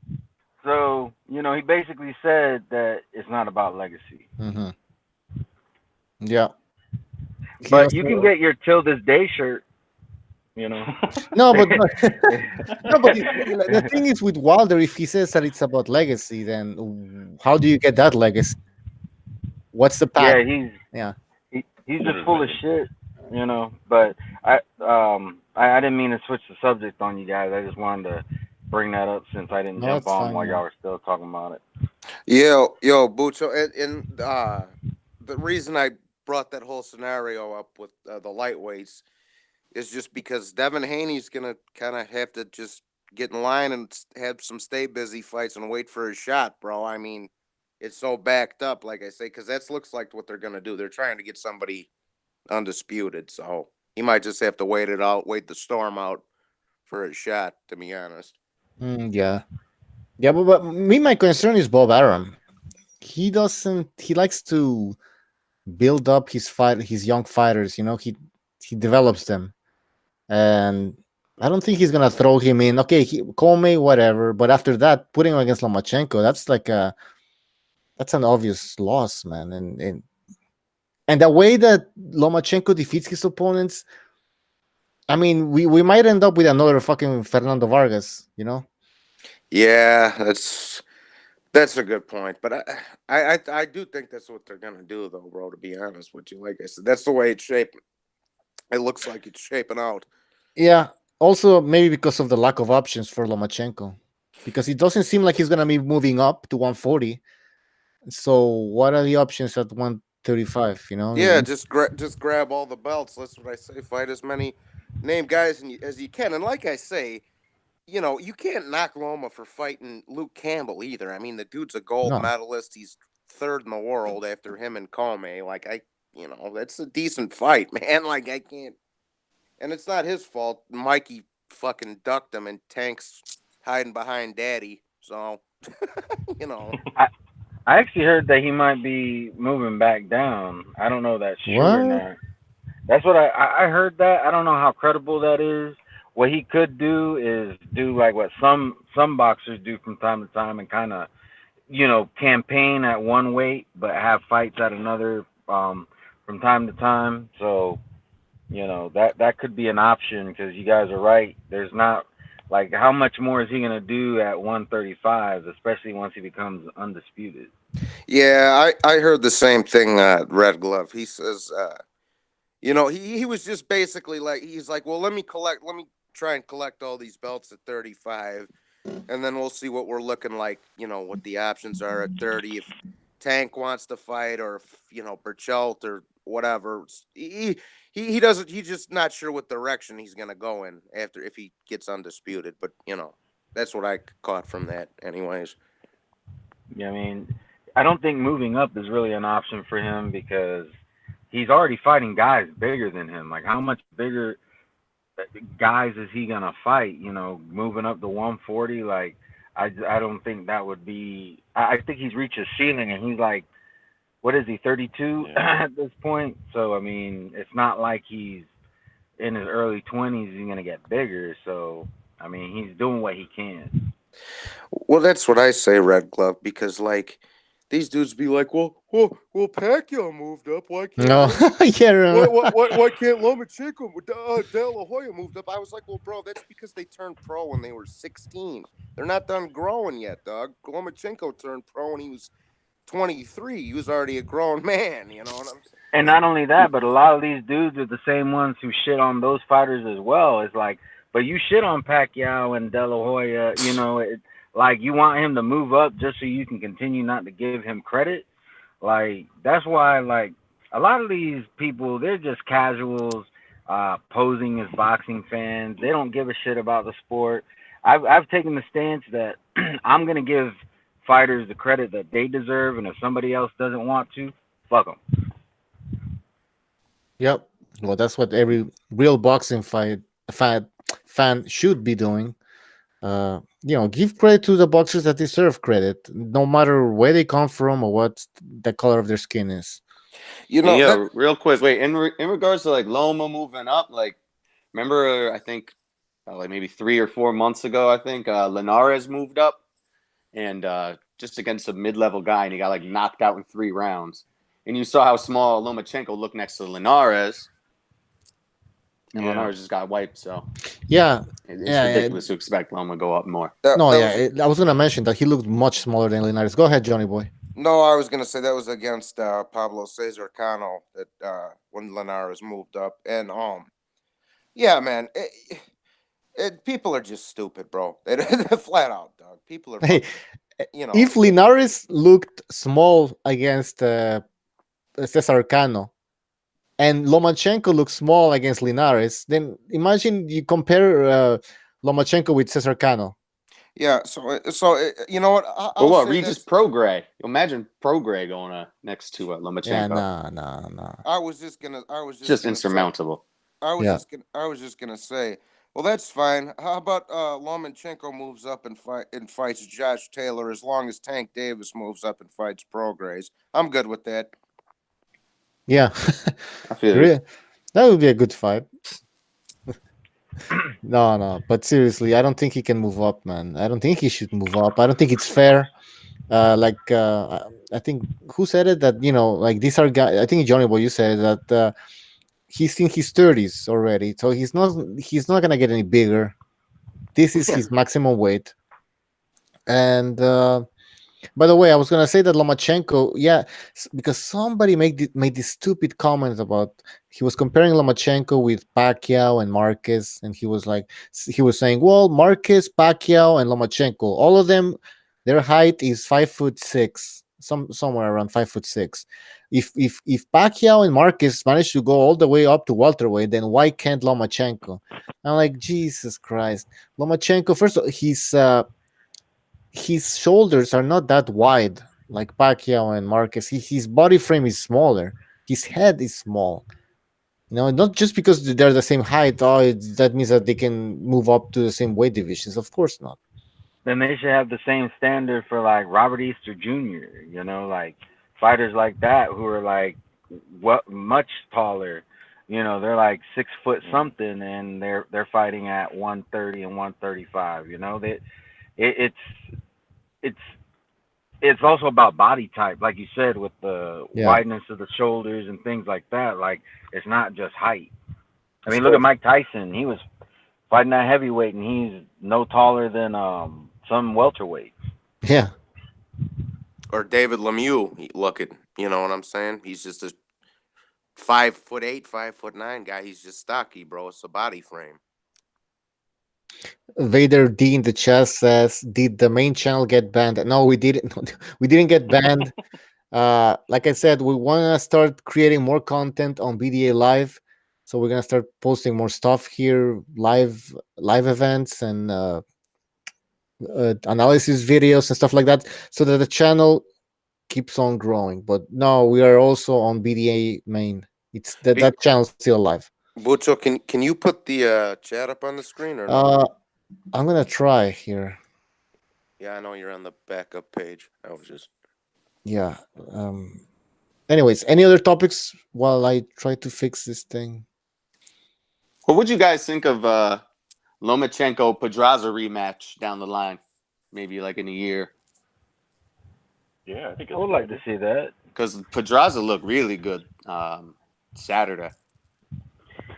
So, he basically said that it's not about legacy. Yeah. But you can get your Till This Day shirt, No, but the thing is with Wilder, if he says that it's about legacy, then how do you get that legacy? What's the path? Yeah, he's just full of shit, But I didn't mean to switch the subject on you guys. I just wanted to bring that up since I didn't jump on while y'all were still talking about it. Yo, Bucho, and the reason I brought that whole scenario up with the lightweights is just because Devin Haney's gonna kind of have to just get in line and have some stay busy fights and wait for his shot, bro. I mean, it's so backed up, like I say, because that looks like what they're gonna do. They're trying to get somebody undisputed, so he might just have to wait the storm out for his shot. To be honest. Yeah, but my concern is Bob Arum. He likes to build up his young fighters. He develops them. And I don't think he's gonna throw him in. Okay, call me whatever, but after that, putting him against Lomachenko, that's an obvious loss, man. And the way that Lomachenko defeats his opponents, I mean, we might end up with another fucking Fernando Vargas, Yeah, that's a good point, but I do think that's what they're gonna do, though, bro. To be honest with you, like I said, that's the way it's shaping. It looks like it's shaping out. Yeah. Also, maybe because of the lack of options for Lomachenko, because it doesn't seem like he's gonna be moving up to 140. So, what are the options at 135? Yeah, just grab all the belts. That's what I say. Fight as many name guys as you can, and like I say, you can't knock Loma for fighting Luke Campbell either. I mean, the dude's a gold medalist. He's 3rd in the world after him and Comey. Like that's a decent fight, man. Like I can't. And it's not his fault. Mikey fucking ducked him, and Tank's hiding behind Daddy. So, you know. I actually heard that he might be moving back down. I don't know if that's true or What? not. That's what I heard that. I don't know how credible that is. What he could do is do like what some boxers do from time to time and kind of campaign at one weight but have fights at another from time to time. So that could be an option because you guys are right. There's not like how much more is he gonna do at 135, especially once he becomes undisputed. Yeah, I heard the same thing, Red Glove. He says, he was just basically like, he's like, well, let me try and collect all these belts at 35, and then we'll see what we're looking like, what the options are at 30. If Tank wants to fight, or if, Berchelt or whatever. He doesn't, he's just not sure what direction he's going to go in after, if he gets undisputed. But, that's what I caught from that, anyways. Yeah, I mean, I don't think moving up is really an option for him because he's already fighting guys bigger than him. Like, how much bigger guys is he gonna fight? Moving up to 140, like I don't think that would be. I think he's reached his ceiling, and he's like, what is he, 32 at this point? So I mean, it's not like he's in his early 20s. He's gonna get bigger. So I mean, he's doing what he can. Well, that's what I say, Red Glove, because like these dudes be like, well, Pacquiao moved up. Why can't? No, yeah. Why can't Lomachenko? De La Hoya moved up. I was like, well, bro, that's because they turned pro when they were 16. They're not done growing yet, dog. Lomachenko turned pro when he was 23. He was already a grown man. You know what I'm saying? And not only that, but a lot of these dudes are the same ones who shit on those fighters as well. It's like, but you shit on Pacquiao and De La Hoya, like you want him to move up just so you can continue not to give him credit. Like that's why, like a lot of these people, they're just casuals, posing as boxing fans. They don't give a shit about the sport. I've taken the stance that I'm gonna give fighters the credit that they deserve, and if somebody else doesn't want to, fuck them. Yep. Well, that's what every real boxing fan should be doing. Give credit to the boxers that deserve credit, no matter where they come from or what the color of their skin is. Yeah, real quick. Wait, in regards to like Loma moving up, like remember, I think like maybe 3 or 4 months ago, I think Linares moved up and just against a mid-level guy, and he got like knocked out in 3 rounds. And you saw how small Lomachenko looked next to Linares. And Linares just got wiped, so yeah, it's ridiculous to expect Loma to go up more. I was gonna mention that he looked much smaller than Linares. Go ahead, Johnny boy. No, I was gonna say that was against Pablo Cesar Cano that when Linares moved up, and yeah, man, people are just stupid, bro. They're flat out, dog. People are, hey, if Linares looked small against Cesar Cano, and Lomachenko looks small against Linares, then imagine you compare Lomachenko with Cesar Cano. Yeah, so you know what? What? Regis Prograis. Imagine Prograis going next to Lomachenko. Yeah, no. I was just just insurmountable. I was just gonna say, well, that's fine. How about Lomachenko moves up and fights Josh Taylor, as long as Tank Davis moves up and fights Prograis? I'm good with that. Yeah, I feel that would be a good fight. No, but seriously, I don't think he can move up, man. I don't think he should move up. I don't think it's fair. I think who said it that like these are guys. I think Johnny Boy, you said that he's in his 30s already, so he's not gonna get any bigger. This is his maximum weight, and. By the way, I was gonna say that Lomachenko, because somebody made this stupid comment about he was comparing Lomachenko with Pacquiao and Marquez, and he was saying, well, Marquez, Pacquiao, and Lomachenko, all of them, their height is 5'6", somewhere around 5'6". If Pacquiao and Marquez managed to go all the way up to welterweight, then why can't Lomachenko? I'm like, Jesus Christ, Lomachenko. First of all, his shoulders are not that wide like Pacquiao and Marquez. His body frame is smaller. His head is small. Not just because they're the same height. Oh, that means that they can move up to the same weight divisions. Of course not. Then they should have the same standard for like Robert Easter Jr. Like fighters like that who are like what much taller. They're like 6 foot something, and they're fighting at 130 and 135. It's it's it's also about body type, like you said, with the Yeah. wideness of the shoulders and things like that. Like it's not just height. I mean, look at Mike Tyson. He was fighting that heavyweight, and he's no taller than some welterweight. Yeah. Or David Lemieux, look at, you know what I'm saying? He's just a 5'8", 5'9" guy. He's just stocky, bro. It's a body frame. Vader D in the chat says, "Did the main channel get banned?" No, we didn't. We didn't get banned. Like I said, we want to start creating more content on BDA Live, so we're gonna start posting more stuff here, live events and analysis videos and stuff like that, so that the channel keeps on growing. But no, we are also on BDA main. It's that channel's still alive. Bucho, can you put the chat up on the screen or no? I'm gonna try here. Yeah, I know you're on the backup page. I was just Yeah. Anyways, any other topics while I try to fix this thing? What would you guys think of Lomachenko Pedraza rematch down the line? Maybe like in a year. Yeah, I think I would like to see that. Because Pedraza looked really good Saturday.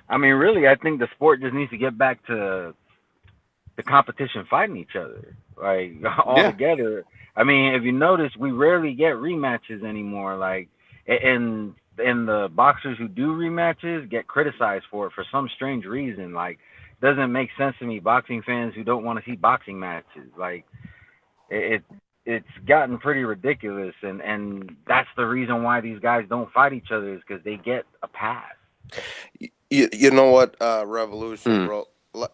I mean, really, I think the sport just needs to get back to the competition fighting each other, like all together. I mean, if you notice, we rarely get rematches anymore. Like, and the boxers who do rematches get criticized for it for some strange reason. Like, doesn't make sense to me. Boxing fans who don't want to see boxing matches, like, it's gotten pretty ridiculous, and that's the reason why these guys don't fight each other, is because they get a pass. you know what, Revolution, bro.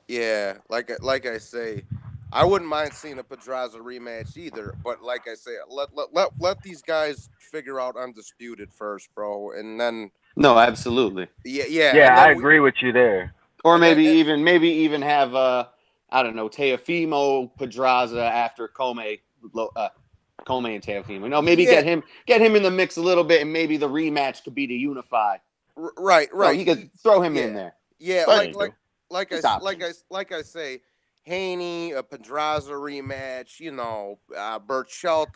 Yeah, like I say, I wouldn't mind seeing a Pedraza rematch either. But like I say, let these guys figure out Undisputed first, bro, and then No, absolutely. Yeah. I agree with you there. Or maybe even have I don't know, Teofimo Pedraza after Comey and Teofimo. Maybe get him in the mix a little bit, and maybe the rematch could be to unify. Right. So you could throw him in there. Yeah, But like I say, Haney, a Pedraza rematch, Bert Schultz,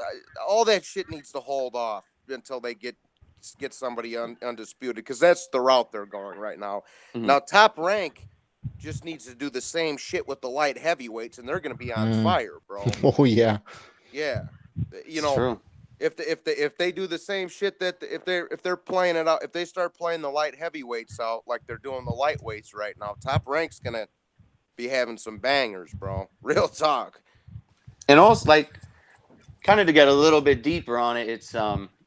all that shit needs to hold off until they get somebody undisputed, because that's the route they're going right now. Mm-hmm. Now, Top Rank just needs to do the same shit with the light heavyweights, and they're going to be on fire, bro. Oh yeah. True. If they do the same shit, that if they're playing it out, if they start playing the light heavyweights out like they're doing the lightweights right now, Top Rank's gonna be having some bangers, bro. Real talk. And also, like, kind of to get a little bit deeper on it, it's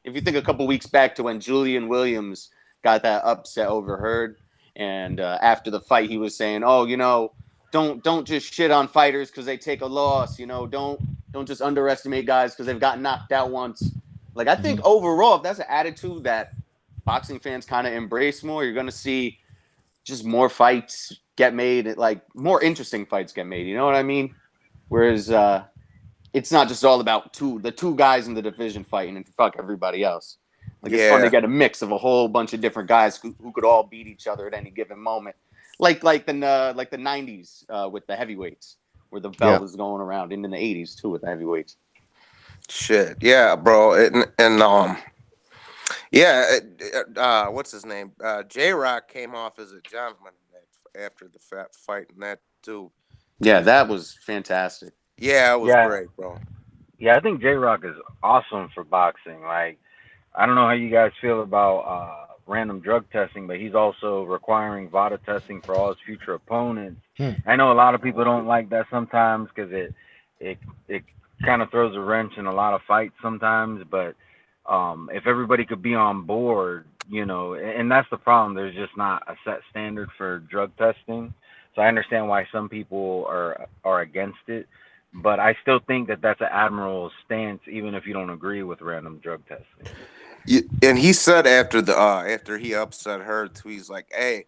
if you think a couple weeks back to when Julian Williams got that upset over Hurd, and after the fight he was saying, "Oh, don't just shit on fighters because they take a loss. Don't just underestimate guys because they've gotten knocked out once." Like, I think overall, if that's an attitude that boxing fans kind of embrace more, you're going to see just more fights get made, like more interesting fights get made. You know what I mean? Whereas it's not just all about the two guys in the division fighting and fuck everybody else. Like, it's fun to get a mix of a whole bunch of different guys who could all beat each other at any given moment. Like the 90s with the heavyweights, where the belt was going around, and in the 80s too with the heavyweights. Shit, yeah, bro, what's his name? J-Rock came off as a gentleman after the fight, and that too. Yeah, that was fantastic. Yeah, it was great, bro. Yeah, I think J-Rock is awesome for boxing. Like, I don't know how you guys feel about random drug testing, but he's also requiring VADA testing for all his future opponents. I know a lot of people don't like that sometimes because it kind of throws a wrench in a lot of fights sometimes. But if everybody could be on board, and that's the problem. There's just not a set standard for drug testing. So I understand why some people are against it. But I still think that that's an admirable stance, even if you don't agree with random drug testing. And he said after he upset her too, he's like, "Hey,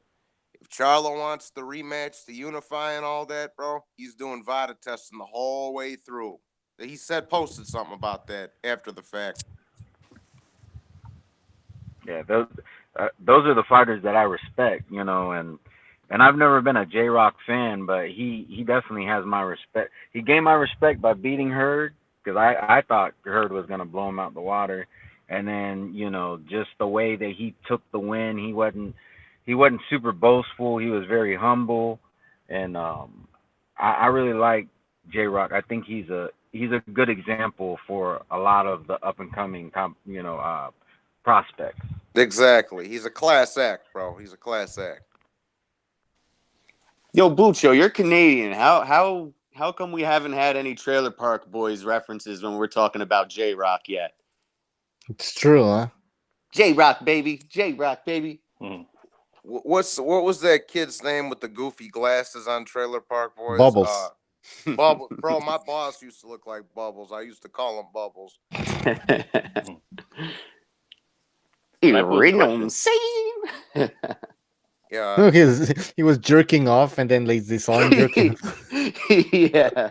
Charlo wants the rematch, the unify and all that, bro, he's doing VADA testing the whole way through. He posted something about that after the fact. Yeah, those are the fighters that I respect, you know, and I've never been a J-Rock fan, but he definitely has my respect. He gained my respect by beating Hurd, because I thought Hurd was gonna blow him out the water, and then, you know, just the way that he took the win, he wasn't super boastful. He was very humble, and I really like J-Rock. I think he's a good example for a lot of the up and coming prospects. Exactly. He's a class act, bro. He's a class act. Yo, Bucho, you're Canadian. How come we haven't had any Trailer Park Boys references when we're talking about J-Rock yet? It's true, huh? J-Rock, baby. J-Rock, baby. What was that kid's name with the goofy glasses on Trailer Park Boys? Bubbles. Bubbles. Bro, my boss used to look like Bubbles. I used to call him Bubbles. Yeah. Look, he was jerking off, and then like this arm jerking. Yeah.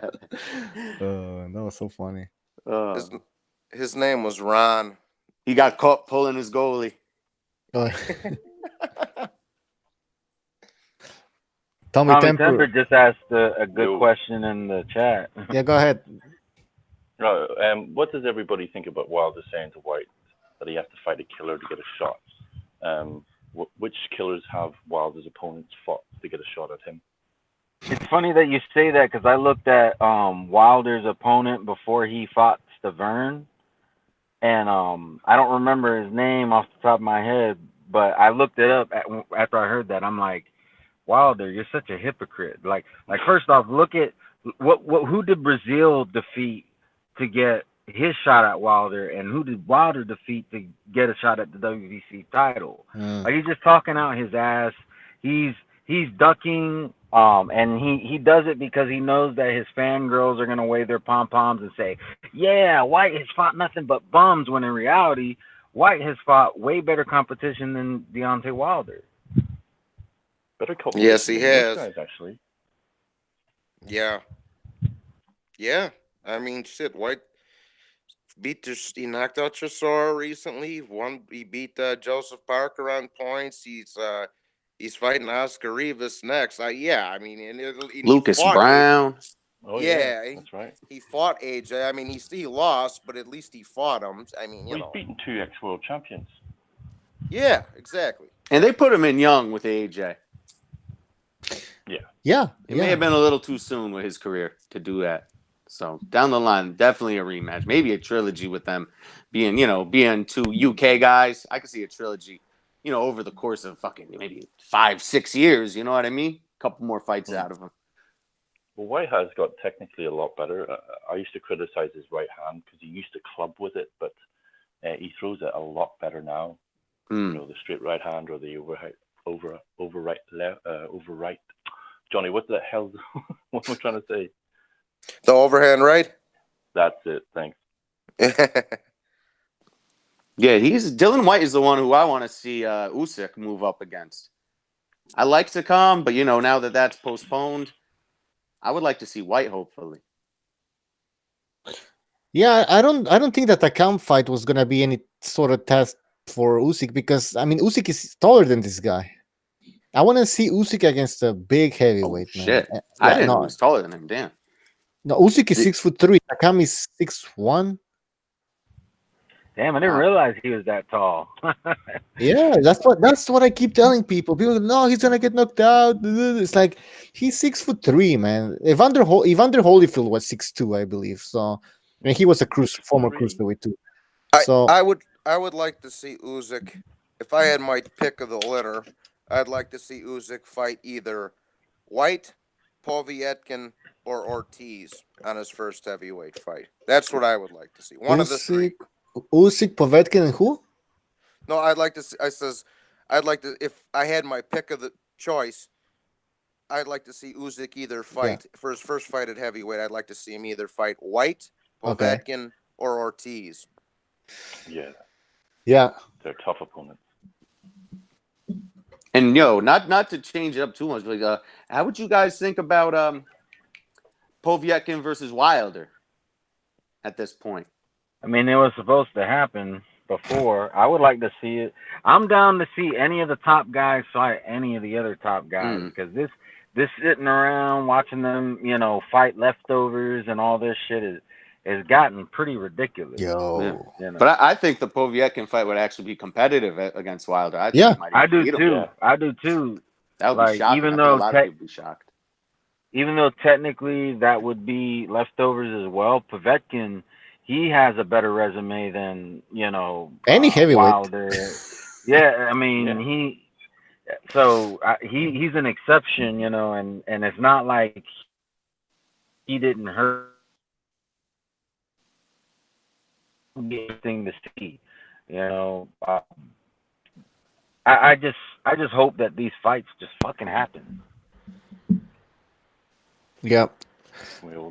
That was so funny. His name was Ron. He got caught pulling his goalie. Tommy Temper Temper. just asked a good question in the chat. Yeah, go ahead. What does everybody think about Wilder saying to White that he has to fight a killer to get a shot? Which killers have Wilder's opponents fought to get a shot at him? It's funny that you say that, because I looked at Wilder's opponent before he fought Thurman, and I don't remember his name off the top of my head, but I looked it up after I heard that. I'm like, Wilder, you're such a hypocrite. Like first off, look at who did Brazil defeat to get his shot at Wilder, and who did Wilder defeat to get a shot at the WBC title? Like, he's just talking out his ass. He's ducking, and he does it because he knows that his fangirls are gonna wave their pom poms and say, "Yeah, White has fought nothing but bums." When in reality, White has fought way better competition than Deontay Wilder. Better competition. Yes, he has. Guys, actually. Yeah. Yeah. I mean, shit. White he knocked out Chisora recently. He beat Joseph Parker on points. He's fighting Oscar Rivas next. I mean, and Lucas Brown. Oh yeah, that's right. He fought AJ. I mean, he lost, but at least he fought him. I mean, he's beaten 2 ex-world champions. Yeah, exactly. And they put him in young with AJ. Yeah. It may have been a little too soon with his career to do that. So down the line, definitely a rematch. Maybe a trilogy with them being 2 UK guys. I could see a trilogy, over the course of fucking maybe 5-6 years. You know what I mean? A couple more fights out of him. Well, White has got technically a lot better. I used to criticize his right hand because he used to club with it, but he throws it a lot better now. The straight right hand or the overright. Johnny, what the hell? What am I trying to say? The overhand right? That's it. Thanks. Yeah, Dylan White is the one who I want to see Usyk move up against. I like to come, but now that that's postponed, I would like to see White. Hopefully. Yeah, I don't think that the camp fight was gonna be any sort of test for Usyk, because I mean Usyk is taller than this guy. I want to see Usyk against a big heavyweight. Oh, shit. Man. I didn't know he was taller than him. Damn. No, Usyk is 6'3". Takam is 6'1". Damn, I didn't realize he was that tall. Yeah, that's what I keep telling people. People, no, he's gonna get knocked out. It's like he's 6'3", man. Evander Holyfield was 6'2", I believe. So, I mean, he was a former cruiserweight too. So I would like to see Usyk. If I had my pick of the litter, I'd like to see Usyk fight either White, Povetkin, or Ortiz on his first heavyweight fight. That's what I would like to see. One of the three. Usyk, Povetkin, and who? No, I'd like to see. I'd like to. If I had my pick of the choice, I'd like to see Usyk either fight for his first fight at heavyweight. I'd like to see him either fight White, Povetkin, or Ortiz. Yeah. Yeah. They're tough opponents. And not to change it up too much, but how would you guys think about Povetkin versus Wilder at this point? I mean, it was supposed to happen before. I would like to see it. I'm down to see any of the top guys fight any of the other top guys because this sitting around watching them, fight leftovers and all this shit has gotten pretty ridiculous. Yo. Yeah. But I think the Povetkin fight would actually be competitive against Wilder. I think he might I do beat him. too. Yeah. I do too. That would be shocking. Even I though think a lot of people would be shocked. Even though technically that would be leftovers as well, Povetkin, he has a better resume than any heavyweight. Wilder. Yeah, I mean he's an exception, and it's not like he didn't hurt anything to see, I just hope that these fights just fucking happen. Yeah.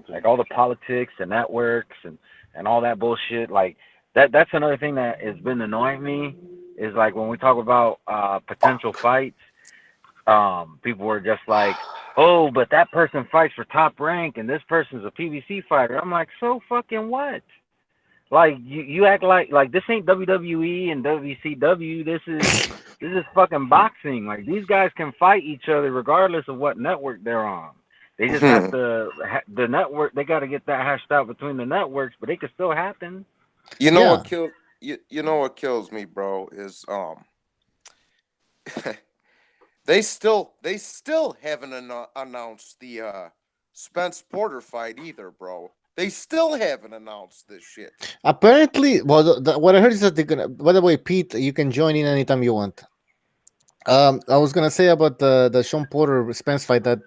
Like all the politics, the networks, and all that bullshit. Like that's another thing that has been annoying me is like when we talk about potential fights, people were just like, oh, but that person fights for Top Rank and this person's a PBC fighter. I'm like, so fucking what? Like you act like this ain't WWE and WCW. This is fucking boxing. Like these guys can fight each other regardless of what network they're on. They just have to the network. They got to get that hashed out between the networks, but it could still happen. What kills what kills me, bro, is they still haven't announced the Spence Porter fight either, bro. They still haven't announced this shit. Apparently, well, what I heard is that they're gonna. By the way, Pete, you can join in anytime you want. I was gonna say about the Sean Porter Spence fight that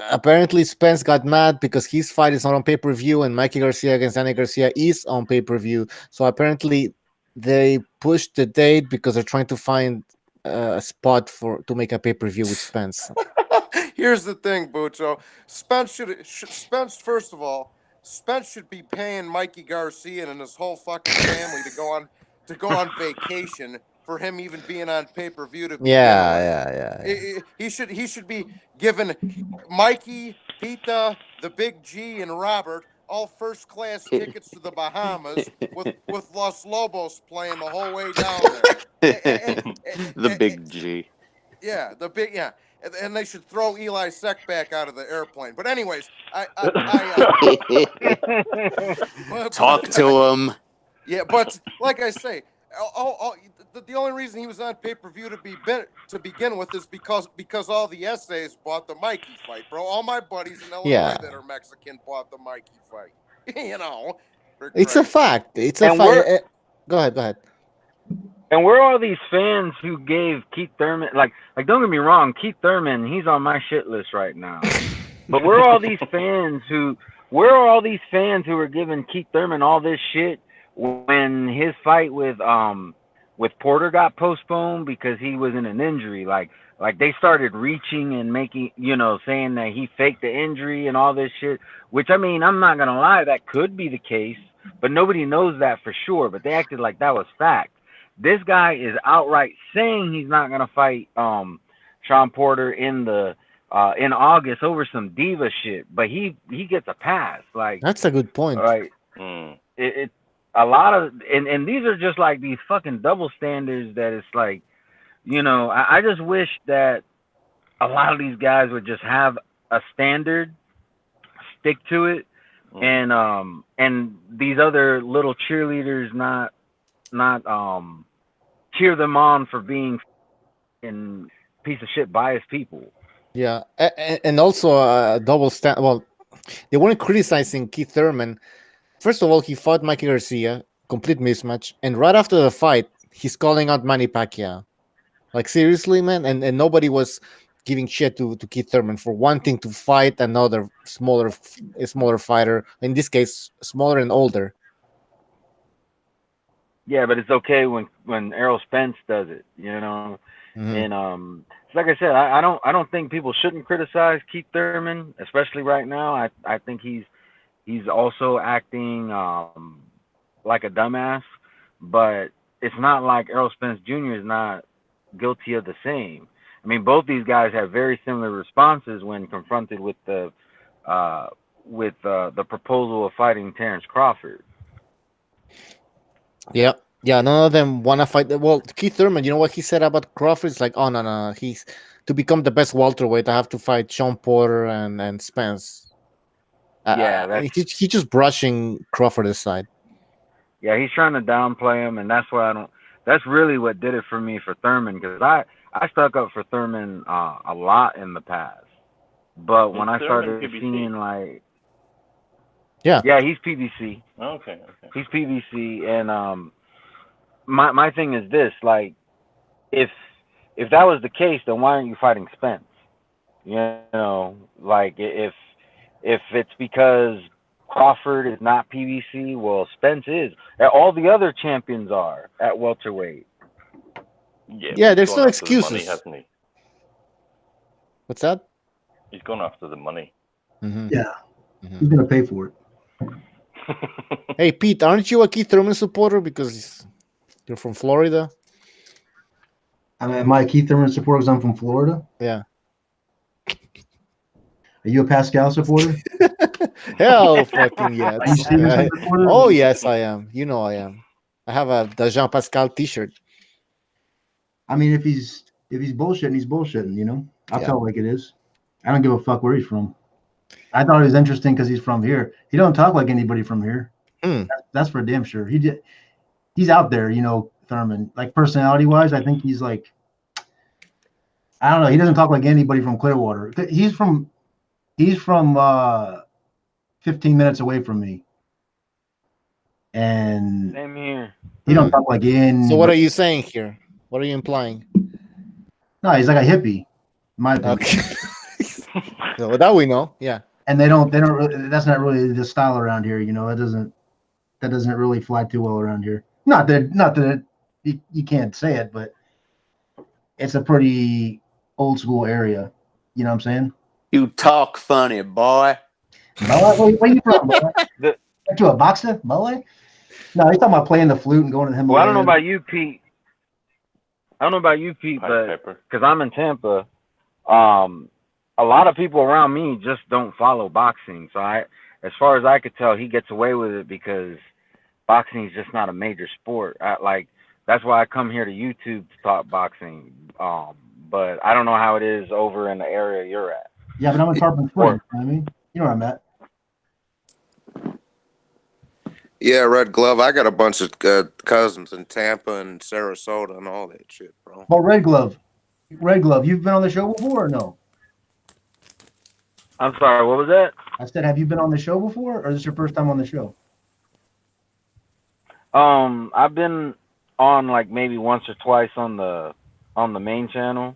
apparently Spence got mad because his fight is not on pay-per-view and Mikey Garcia against Danny Garcia is on pay-per-view. So apparently they pushed the date because they're trying to find a spot to make a pay-per-view with Spence. Here's the thing, Bucho. Spence first of all, Spence should be paying Mikey Garcia and his whole fucking family to go on vacation for him even being on pay-per-view to Yeah. He should be giving Mikey, Pita, the Big G, and Robert all first-class tickets to the Bahamas with Los Lobos playing the whole way down there. The Big G. Yeah, and they should throw Eli Seck back out of the airplane. But anyways, talk to him. Yeah, but like I say, the only reason he was on pay-per-view to begin with is because all the essays bought the Mikey fight, bro. All my buddies in Illinois that are Mexican bought the Mikey fight. It's a fact. It's a fact. Go ahead. And where are all these fans who gave Keith Thurman like don't get me wrong, Keith Thurman, he's on my shit list right now. But where are all these fans who were giving Keith Thurman all this shit when his fight with Porter got postponed because he was in an injury? Like they started reaching and making, saying that he faked the injury and all this shit, which I mean, I'm not gonna lie, that could be the case, but nobody knows that for sure. But they acted like that was fact. This guy is outright saying he's not gonna fight Sean Porter in August over some diva shit, but he gets a pass. Like that's a good point. Right. It a lot of and these are just like these fucking double standards that it's like, I just wish that a lot of these guys would just have a standard, stick to it, and these other little cheerleaders not cheer them on for being in piece of shit biased people. Yeah, and also a double stand. Well, they weren't criticizing Keith Thurman. First of all, he fought Mikey Garcia, complete mismatch, and right after the fight, he's calling out Manny Pacquiao. Like seriously, man, and nobody was giving shit to Keith Thurman for wanting to fight another smaller fighter. In this case, smaller and older. Yeah, but it's okay when Errol Spence does it, And like I said, I don't think people shouldn't criticize Keith Thurman, especially right now. I think he's also acting like a dumbass, but it's not like Errol Spence Jr. is not guilty of the same. I mean, both these guys have very similar responses when confronted with the proposal of fighting Terrence Crawford. Yeah. Yeah, none of them want to fight. Well, Keith Thurman, you know what he said about Crawford? It's like, oh, no. He's to become the best welterweight, I have to fight Sean Porter and Spence. Yeah, he's just brushing Crawford aside. Yeah, he's trying to downplay him, and that's why I don't. That's really what did it for me for Thurman, because I stuck up for Thurman a lot in the past, but when I started seeing like, yeah, he's PBC. Okay. He's PBC, and my thing is this: like, if that was the case, then why aren't you fighting Spence? You know, like if it's because Crawford is not PBC, well, Spence is. All the other champions are at welterweight. Yeah, there's no The excuses. money, hasn't he? What's that? He's gone after the money. Mm-hmm. Yeah, he's gonna pay for it. Hey, Pete, aren't you a Keith Thurman supporter because you're from Florida? I mean, am I a Keith Thurman supporter because I'm from Florida? Yeah. Are you a Pascal supporter? Hell fucking yes. Are you Stevenson supporter? Oh yes, I am. You know I am. I have the Jean Pascal T-shirt. I mean, if he's bullshitting, he's bullshitting. You know, I'll tell it like it is. I don't give a fuck where he's from. I thought it was interesting because he's from here. He don't talk like anybody from here. That's for damn sure. He's out there, you know, Thurman. Like personality wise, I think he's like, I don't know. He doesn't talk like anybody from Clearwater. He's from 15 minutes away from me. And same here. He don't talk like in. So what are you saying here? What are you implying? No, he's like a hippie, in my opinion. Okay. So that we know, yeah. And they don't really, that's not really the style around here, you know. That doesn't really fly too well around here. Not that you can't say it, but it's a pretty old school area. You know what I'm saying? You talk funny, boy. Where you from, boy? Aren't you a boxer, boy? No, he's talking about playing the flute and going to him. Well, I don't know about you, Pete. But because I'm in Tampa, a lot of people around me just don't follow boxing. So as far as I could tell, he gets away with it because boxing is just not a major sport. That's why I come here to YouTube to talk boxing. But I don't know how it is over in the area you're at. Yeah, but I'm in Tarpon Springs. I mean, you know where I'm at. Yeah, Red Glove. I got a bunch of cousins in Tampa and Sarasota and all that shit, bro. Well, Red Glove, you've been on the show before or no? I'm sorry, what was that? I said, have you been on the show before, or is this your first time on the show? I've been on like maybe once or twice on the main channel.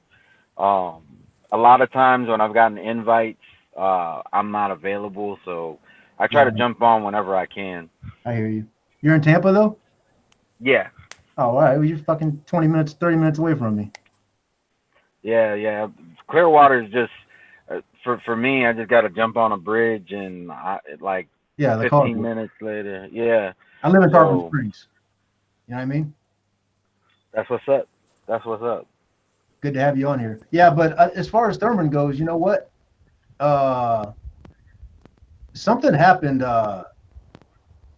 A lot of times when I've gotten invites, I'm not available, so I try to jump on whenever I can. I hear you. You're in Tampa though? Yeah. Oh, all right. Well, you're fucking 20 minutes, 30 minutes away from me. Yeah. Clearwater is just for me. I just got to jump on a bridge and 15 minutes later. Yeah. I live in Tarpon Springs. You know what I mean? That's what's up. Good to have you on here. Yeah, but as far as Thurman goes, you know what? Something happened. I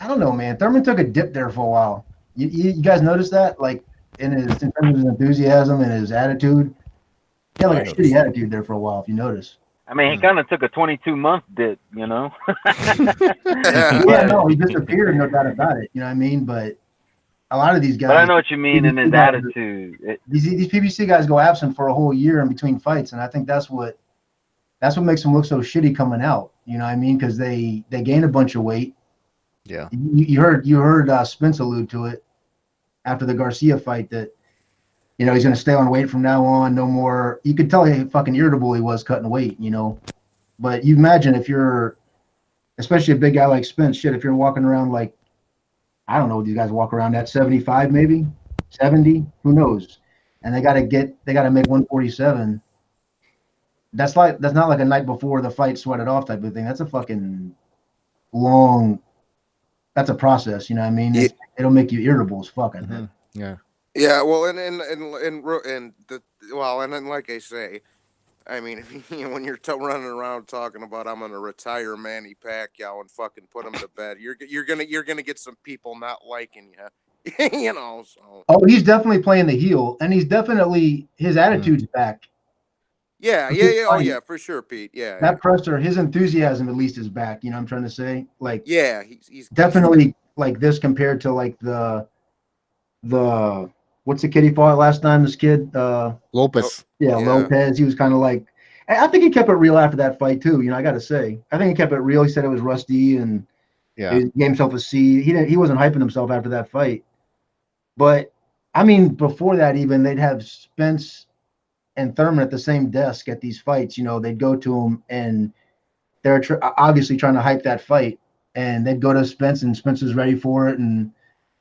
don't know, man. Thurman took a dip there for a while. You guys notice that? Like in terms of his enthusiasm and his attitude? He had like a shitty attitude there for a while, if you notice. I mean, he kind of took a 22-month dip, you know? Yeah, no, he disappeared, no doubt about it. You know what I mean? But a lot of these guys. But I know what you mean in his attitude. These PBC guys go absent for a whole year in between fights, and I think that's what makes them look so shitty coming out. You know what I mean? Because they gain a bunch of weight. Yeah. You heard Spence allude to it after the Garcia fight that, you know, he's going to stay on weight from now on. No more. You could tell how fucking irritable he was cutting weight, you know. But you imagine if you're, especially a big guy like Spence, shit, if you're walking around like, I don't know what these guys walk around at, 75 maybe, 70, who knows? And they got to make 147. That's not like a night before the fight sweated off type of thing. That's a fucking long. That's a process, you know what I mean? It'll make you irritable as fuck. Yeah. Yeah, well, and the well, and then like I say, I mean, if when you're running around talking about I'm gonna retire Manny Pacquiao and fucking put him to bed, you're gonna get some people not liking you, you know. So Oh, he's definitely playing the heel, and he's definitely his attitude's back. yeah, oh yeah, for sure, Pete. Yeah, yeah, That presser, his enthusiasm at least is back. You know what I'm trying to say? Like yeah. He's definitely like this compared to like the what's the kid he fought last time? This kid, Lopez. yeah, Yeah. Lopez. He was kind of like, I think he kept it real after that fight too. You know, I got to say, I think he kept it real. He said it was rusty and Yeah. he gave himself a C. He wasn't hyping himself after that fight. But I mean, before that, even they'd have Spence and Thurman at the same desk at these fights. You know, they'd go to him and they're obviously trying to hype that fight, and they'd go to Spence and Spence is ready for it, and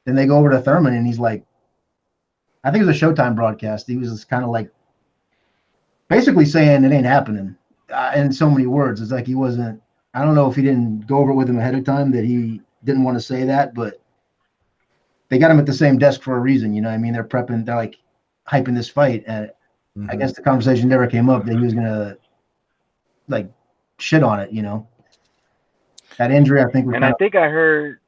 then they go over to Thurman and he's like, I think it was a Showtime broadcast. He was kind of like basically saying it ain't happening in so many words. It's like he wasn't. I don't know if he didn't go over it with him ahead of time that he didn't want to say that, but they got him at the same desk for a reason. You know what I mean? They're prepping. They're like hyping this fight, and I guess the conversation never came up that he was gonna like shit on it. You know, that injury I think was. And I think I heard.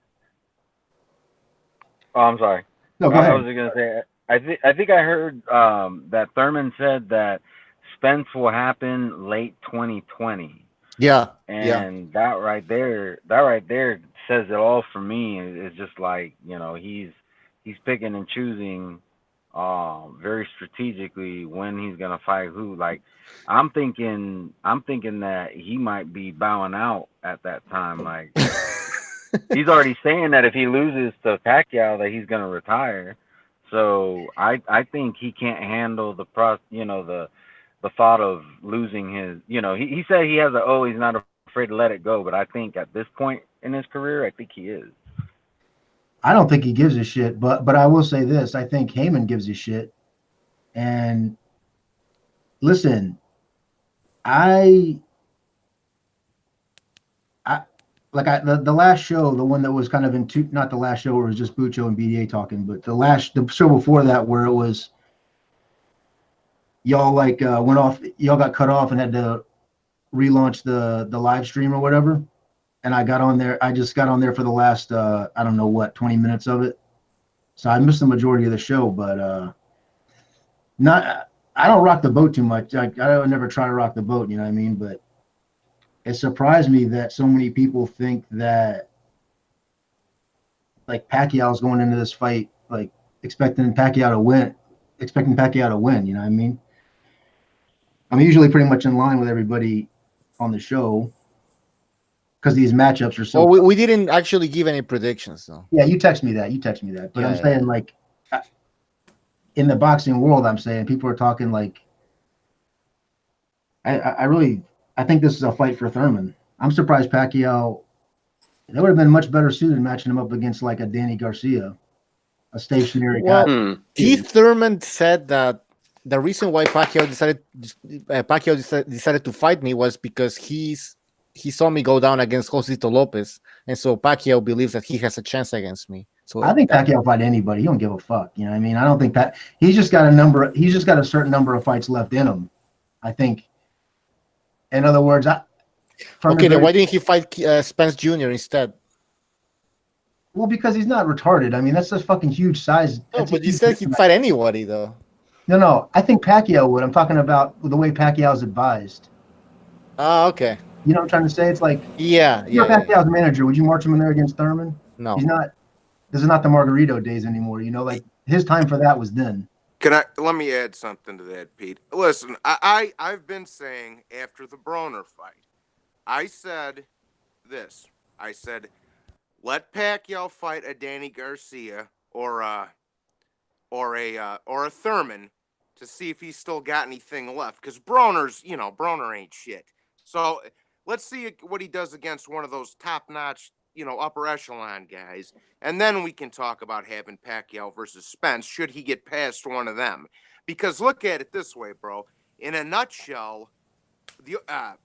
Oh, I'm sorry. No, go ahead. I was gonna say. I think I heard that Thurman said that Spence will happen late 2020. Yeah. And that right there says it all for me. It's just like, you know, he's picking and choosing very strategically when he's gonna fight who. Like I'm thinking that he might be bowing out at that time. Like he's already saying that if he loses to Pacquiao that he's gonna retire. So I think he can't handle the thought of losing his, he said he has he's not afraid to let it go, but I think at this point in his career, I think he is. I don't think he gives a shit, but I will say this: I think Heyman gives a shit. And listen, the last show, the one that was kind of not the last show where it was just Bucho and BDA talking, but the show before that where it was y'all went off, y'all got cut off and had to relaunch the live stream or whatever. And I just got on there for the last I don't know what 20 minutes of it. So I missed the majority of the show, but I don't rock the boat too much. I would never try to rock the boat, you know what I mean? But it surprised me that so many people think that like Pacquiao's going into this fight like expecting Pacquiao to win, you know what I mean? I'm usually pretty much in line with everybody on the show because these matchups are so. Well, we didn't actually give any predictions, though. Yeah, you text me that. But I'm saying like in the boxing world, I'm saying people are talking like I think this is a fight for Thurman. I'm surprised Pacquiao. They would have been much better suited matching him up against like a Danny Garcia, a stationary guy. Keith Thurman said that the reason why Pacquiao decided to fight me was because he saw me go down against Josito Lopez, and so Pacquiao believes that he has a chance against me. So I think Pacquiao will fight anybody. He don't give a fuck. You know what I mean? I don't think he's just got a certain number of fights left in him. I think. In other words, then why didn't he fight Spence Jr. instead? Well, because he's not retarded. I mean, that's a fucking huge size. No, but you said he'd fight anybody, though. No. I think Pacquiao would. I'm talking about the way Pacquiao's advised. Oh, okay. You know what I'm trying to say? It's like, you're Pacquiao's manager. Would you march him in there against Thurman? No. He's not. This is not the Margarito days anymore. You know, like his time for that was then. Let me add something to that, Pete. Listen, I've been saying after the Broner fight, I said this. I said, let Pacquiao fight a Danny Garcia or a Thurman to see if he's still got anything left. Because Broner ain't shit. So let's see what he does against one of those top-notch, upper echelon guys. And then we can talk about having Pacquiao versus Spence should he get past one of them. Because look at it this way, bro. In a nutshell, Pacquiao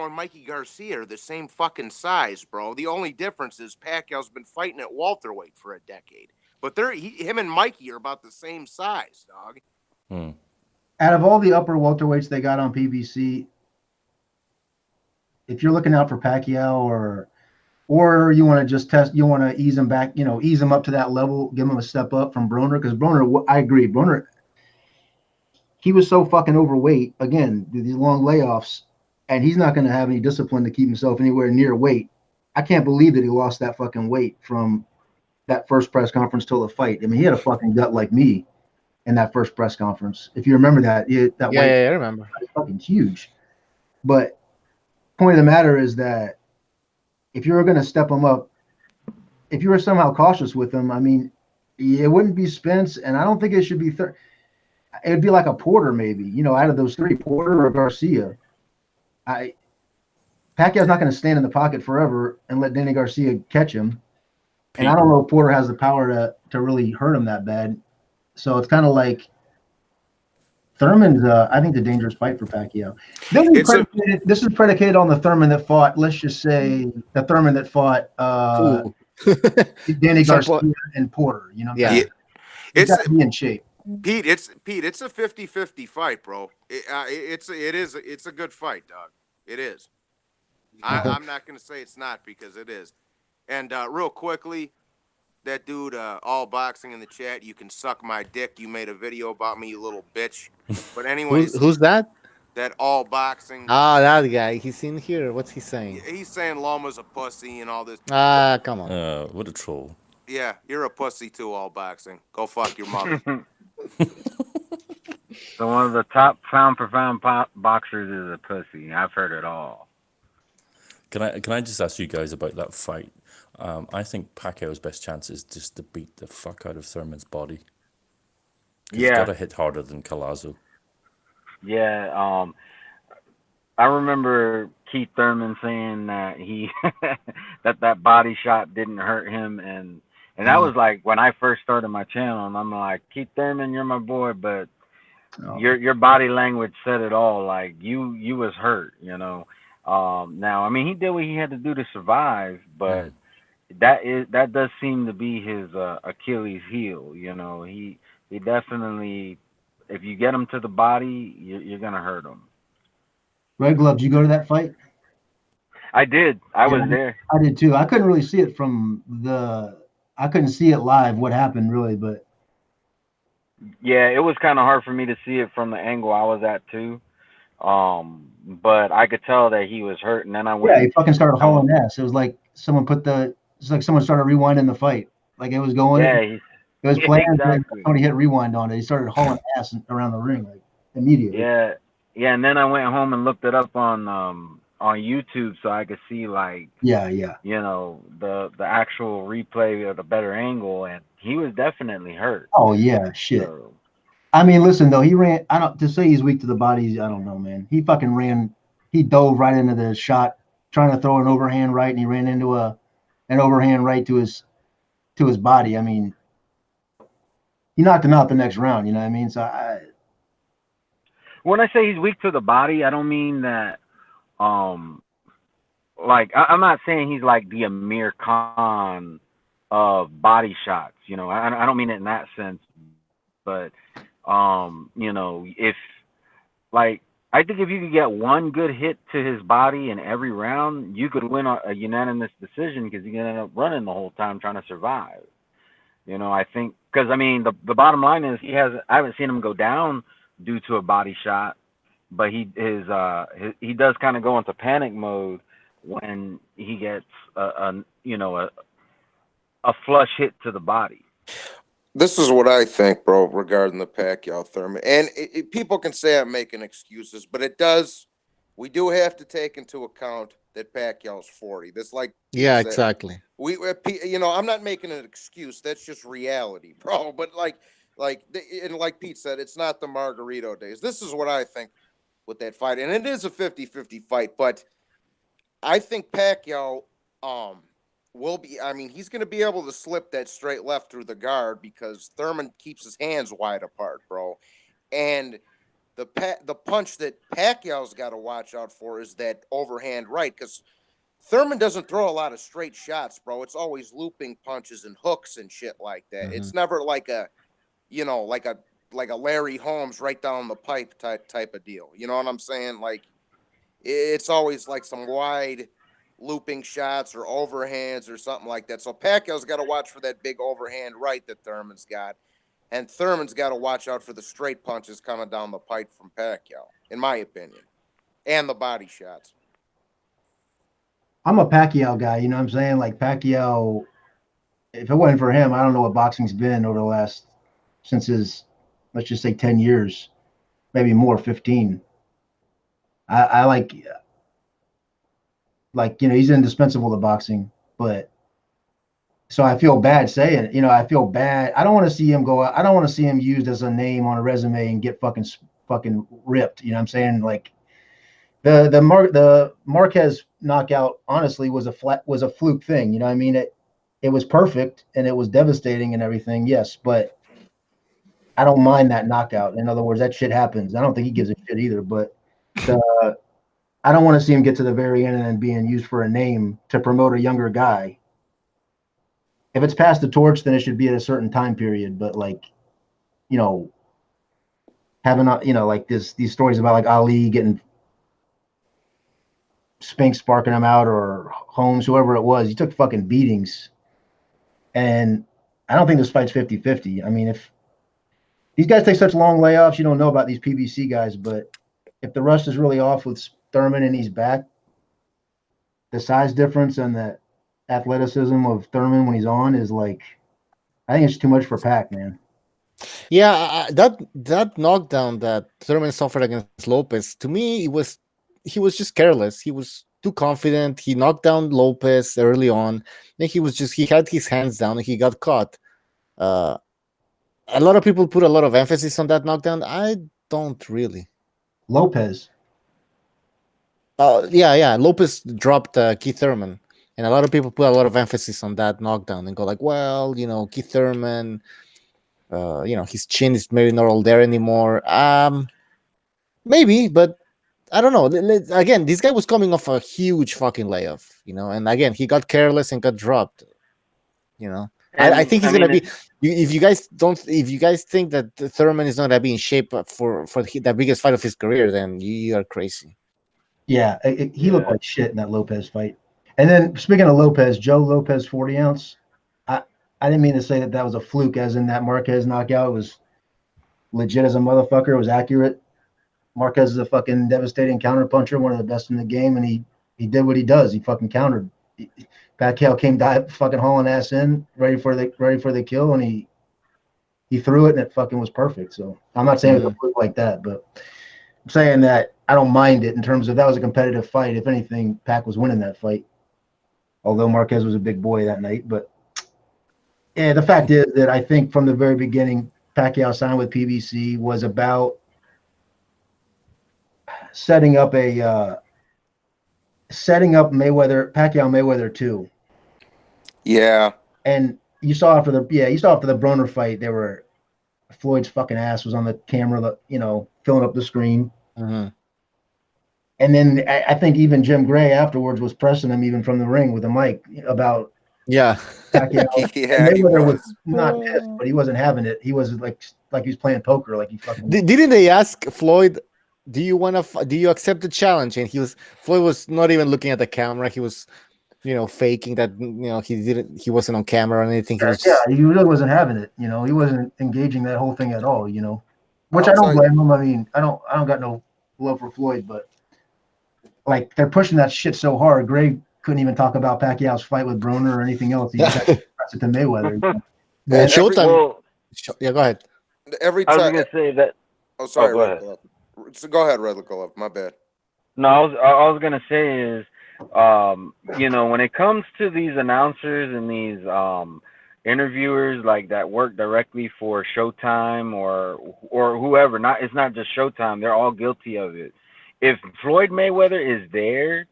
and Mikey Garcia are the same fucking size, bro. The only difference is Pacquiao's been fighting at welterweight for a decade. But him and Mikey are about the same size, dog. Out of all the upper welterweights they got on PBC, if you're looking out for Pacquiao or you want to just test, you want to ease him back, ease him up to that level, give him a step up from Broner, because Broner, I agree, Broner, he was so fucking overweight, again, these long layoffs, and he's not going to have any discipline to keep himself anywhere near weight. I can't believe that he lost that fucking weight from that first press conference till the fight. I mean, he had a fucking gut like me in that first press conference. If you remember that, that weight, I remember. was fucking huge. But point of the matter is that if you were going to step him up, if you were somehow cautious with him, I mean, it wouldn't be Spence, and I don't think it should be it would be like a Porter, maybe, out of those three, Porter or Garcia. Pacquiao's not going to stand in the pocket forever and let Danny Garcia catch him. And I don't know if Porter has the power to really hurt him that bad. So it's kind of like Thurman's, I think, the dangerous fight for Pacquiao. This is predicated on the Thurman that fought, let's just say, the Thurman that fought Danny Garcia and Porter. Yeah. It's got to be in shape. Pete, it's a 50-50 fight, bro. It's a good fight, dog. It is. I'm not gonna say it's not, because it is. And real quickly, that dude, All Boxing in the chat, you can suck my dick. You made a video about me, you little bitch. But anyways, who's that? That All Boxing. Ah, that guy. He's in here. What's he saying? He's saying Loma's a pussy and all this. Ah, come on. What a troll. Yeah, you're a pussy too, All Boxing. Go fuck your mother. So one of the top pound for pound boxers is a pussy. I've heard it all. Can I just ask you guys about that fight? I think Pacquiao's best chance is just to beat the fuck out of Thurman's body. He's got to hit harder than Collazo. Yeah, I remember Keith Thurman saying that he that body shot didn't hurt him, and that was like when I first started my channel, and I'm like, Keith Thurman, you're my boy, but your body language said it all. Like you was hurt, Now, I mean, he did what he had to do to survive, but that does seem to be his Achilles heel. He definitely, if you get him to the body, you're gonna hurt him. Red Glove, did you go to that fight? I did. I was there. I did too. I couldn't really see it I couldn't see it live, what happened really, but. Yeah, it was kind of hard for me to see it from the angle I was at too. But I could tell that he was hurt, and then I went. Yeah, he fucking started hauling ass. It was like someone started rewinding the fight. Like it was going. Yeah, it was playing. Exactly. Somebody hit rewind on it. He started hauling ass around the ring like immediately. Yeah, and then I went home and looked it up on YouTube so I could see the actual replay of the better angle, and he was definitely hurt. Oh yeah, shit. So, I mean, listen though, he ran. To say he's weak to the body, I don't know, man. He fucking ran. He dove right into the shot, trying to throw an overhand right, and he ran into an overhand right to his body. I mean, he knocked him out the next round. You know what I mean? So when I say he's weak to the body, I don't mean that. I'm not saying he's like the Amir Khan of body shots. I don't mean it in that sense, but if I think if you could get one good hit to his body in every round, you could win a unanimous decision, because you can end up running the whole time trying to survive. I think, because I mean the bottom line is I haven't seen him go down due to a body shot, but he does kind of go into panic mode when he gets a flush hit to the body. This is what I think, bro, regarding the Pacquiao Thurman. And people can say I'm making excuses, but we do have to take into account that Pacquiao's 40. That's like, yeah, exactly. I'm not making an excuse. That's just reality, bro. But like Pete said, it's not the Margarito days. This is what I think with that fight. And it is a 50-50 fight, but I think Pacquiao, he's going to be able to slip that straight left through the guard, because Thurman keeps his hands wide apart, bro. And the punch that Pacquiao's got to watch out for is that overhand right, because Thurman doesn't throw a lot of straight shots, bro. It's always looping punches and hooks and shit like that. It's never like a, like a Larry Holmes right down the pipe type of deal. You know what I'm saying? Like, it's always like some wide looping shots or overhands or something like that. So Pacquiao's got to watch for that big overhand right that Thurman's got. And Thurman's got to watch out for the straight punches coming down the pipe from Pacquiao, in my opinion, and the body shots. I'm a Pacquiao guy, you know what I'm saying? Like Pacquiao, if it wasn't for him, I don't know what boxing's been over the last, since his, let's just say 10 years, maybe more, 15. I like, he's indispensable to boxing, but so I feel bad saying it. I feel bad. I don't want to see him go out. I don't want to see him used as a name on a resume and get fucking ripped. You know what I'm saying? Like the Marquez knockout, honestly, was a fluke thing. You know what I mean? It was perfect and it was devastating and everything. Yes, but I don't mind that knockout. In other words, that shit happens. I don't think he gives a shit either, but I don't want to see him get to the very end and then being used for a name to promote a younger guy. If it's past the torch, then it should be at a certain time period. But having like these stories about like Ali getting Spinks sparking him out or Holmes, whoever it was, he took fucking beatings. And I don't think this fight's 50-50. I mean, if these guys take such long layoffs, you don't know about these PBC guys, but if the rust is really off with Thurman and he's back, the size difference and the athleticism of Thurman when he's on is like, I think it's too much for Pac, man. Yeah, that knockdown that Thurman suffered against Lopez, to me, he was just careless. He was too confident. He knocked down Lopez early on. Then he had his hands down and he got caught. A lot of people put a lot of emphasis on that knockdown. I don't really. Lopez. Yeah. Lopez dropped Keith Thurman. And a lot of people put a lot of emphasis on that knockdown and go like, well, Keith Thurman, his chin is maybe not all there anymore. Maybe, but I don't know. Again, this guy was coming off a huge fucking layoff, and again, he got careless and got dropped. I think he's gonna be. If you guys think that Thurman is not gonna be in shape for the biggest fight of his career, then you are crazy. Yeah, he looked like shit in that Lopez fight. And then speaking of Lopez, Joe Lopez 40 ounce. I didn't mean to say that was a fluke, as in that Marquez knockout was legit as a motherfucker. It was accurate. Marquez is a fucking devastating counterpuncher, one of the best in the game, and he did what he does. He fucking countered. Pacquiao came fucking hauling ass in, ready for the kill, and he threw it, and it fucking was perfect. So I'm not saying it was a fluke like that, but I'm saying that I don't mind it in terms of that was a competitive fight. If anything, Pac was winning that fight, although Marquez was a big boy that night. But yeah, the fact is that I think from the very beginning, Pacquiao signed with PBC was about setting up Pacquiao Mayweather 2. Yeah. And you saw after the Broner fight, Floyd's fucking ass was on the camera, filling up the screen. Mm-hmm. And then I think even Jim Gray afterwards was pressing him even from the ring with a mic about Pacquiao. Yeah, and Mayweather was not pissed, but he wasn't having it. He was like he was playing poker, like he fucking. Didn't they ask Floyd, do you accept the challenge? And Floyd was not even looking at the camera. He was, faking that, he wasn't on camera or anything. He really wasn't having it. He wasn't engaging that whole thing at all. Which I don't blame him. I mean, I don't got no love for Floyd, but like they're pushing that shit so hard. Gray couldn't even talk about Pacquiao's fight with Broner or anything else. He just pressed it to Mayweather. Well, Showtime. Yeah, go ahead. Every I time. was gonna say that. Oh, sorry. Go ahead. So go ahead, Red Golov. My bad. No, I was gonna say is, when it comes to these announcers and these interviewers like that work directly for Showtime or whoever, it's not just Showtime, they're all guilty of it. If Floyd Mayweather is there,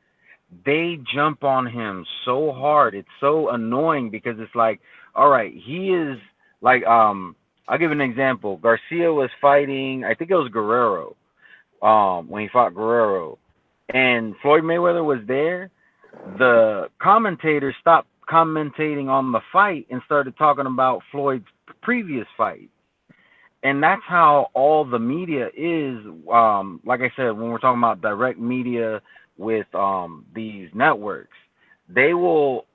they jump on him so hard. It's so annoying because it's like, all right, he is like, I'll give an example. Garcia was fighting, I think it was Guerrero, when he fought Guerrero, and Floyd Mayweather was there. the commentators stopped commentating on the fight and started talking about Floyd's previous fight. And that's how all the media is. Like I said, when we're talking about direct media with these networks, they will,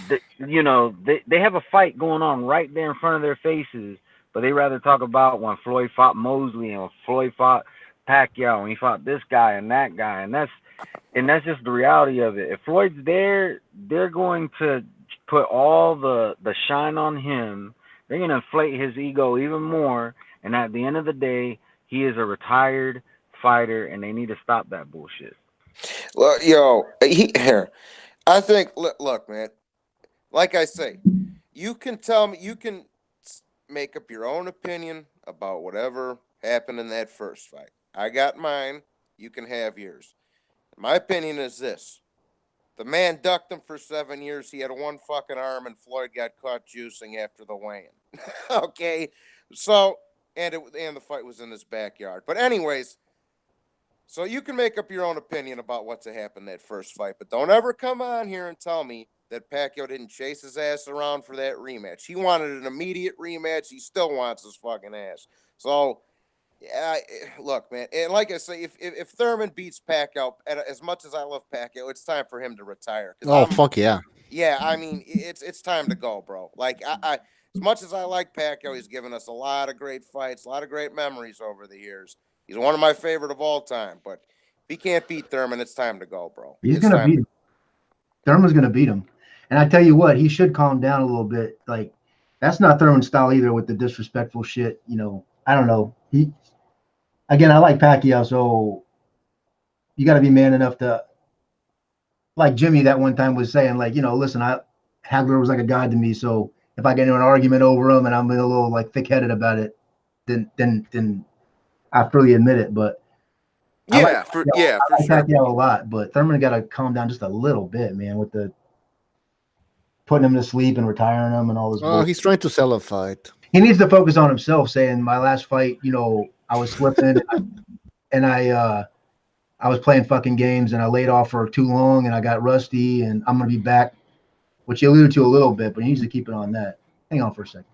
they have a fight going on right there in front of their faces, but they rather talk about when Floyd fought Mosley and when Floyd fought Pacquiao and he fought this guy, and that's just the reality of it. If Floyd's there, they're going to put all the shine on him. They're going to inflate his ego even more. And at the end of the day, he is a retired fighter, and they need to stop that bullshit. Look, here. I think, look, man, like I say, you can tell me, you can make up your own opinion about whatever happened in that first fight. I got mine. You can have yours. My opinion is this. The man ducked him for 7 years. He had one fucking arm, and Floyd got caught juicing after the weigh-in. Okay? So, and the fight was in his backyard. But anyways, so you can make up your own opinion about what's happened that first fight, but don't ever come on here and tell me that Pacquiao didn't chase his ass around for that rematch. He wanted an immediate rematch. He still wants his fucking ass. So, yeah, look, man, and like I say, if Thurman beats Pacquiao, as much as I love Pacquiao, it's time for him to retire. Fuck yeah. Yeah, I mean, it's time to go, bro. Like, I as much as I like Pacquiao, he's given us a lot of great fights, a lot of great memories over the years. He's one of my favorite of all time. But if he can't beat Thurman, it's time to go, bro. He's going to beat him. Thurman's going to beat him. And I tell you what, he should calm down a little bit. Like, that's not Thurman's style either with the disrespectful shit. I don't know. Again, I like Pacquiao, so you got to be man enough to, like Jimmy that one time was saying, like, listen, Hagler was like a god to me. So if I get into an argument over him and I'm a little like thick-headed about it, then I freely admit it. But I like Pacquiao a lot. But Thurman got to calm down just a little bit, man, with the putting him to sleep and retiring him and all this. Oh, he's trying to sell a fight. He needs to focus on himself. Saying my last fight, I was slipping, and I was playing fucking games, and I laid off for too long, and I got rusty, and I'm gonna be back, which you alluded to a little bit, but he needs to keep it on that. Hang on for a second.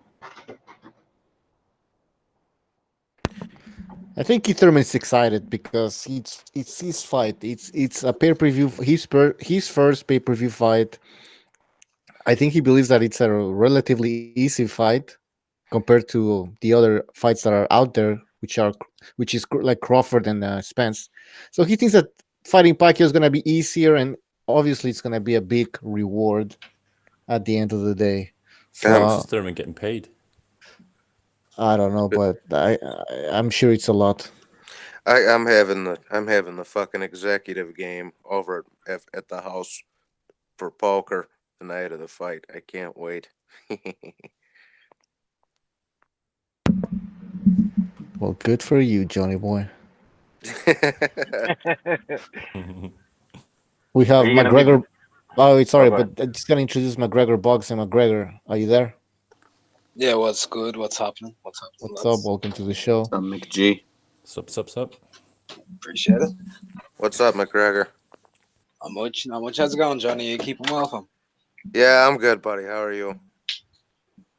I think Keith Thurman's excited because it's his fight. It's a pay-per-view, his first pay-per-view fight. I think he believes that it's a relatively easy fight compared to the other fights that are out there, which is like Crawford and Spence. So he thinks that fighting Pacquiao is going to be easier, and obviously it's going to be a big reward at the end of the day. So, how much is Thurman getting paid? I don't know, but I'm sure it's a lot. I'm having the fucking executive game over at the house for poker the night of the fight. I can't wait. Well, good for you, Johnny boy. We have McGregor. Oh, sorry, but I'm just gonna introduce McGregor Boxing. McGregor, are you there? Yeah, what's good? What's happening? What's up? Welcome to the show. I'm McG. Sup. Appreciate it. What's up, McGregor? Not much. How's it going, Johnny? You keeping well, fam? Yeah, I'm good, buddy. How are you?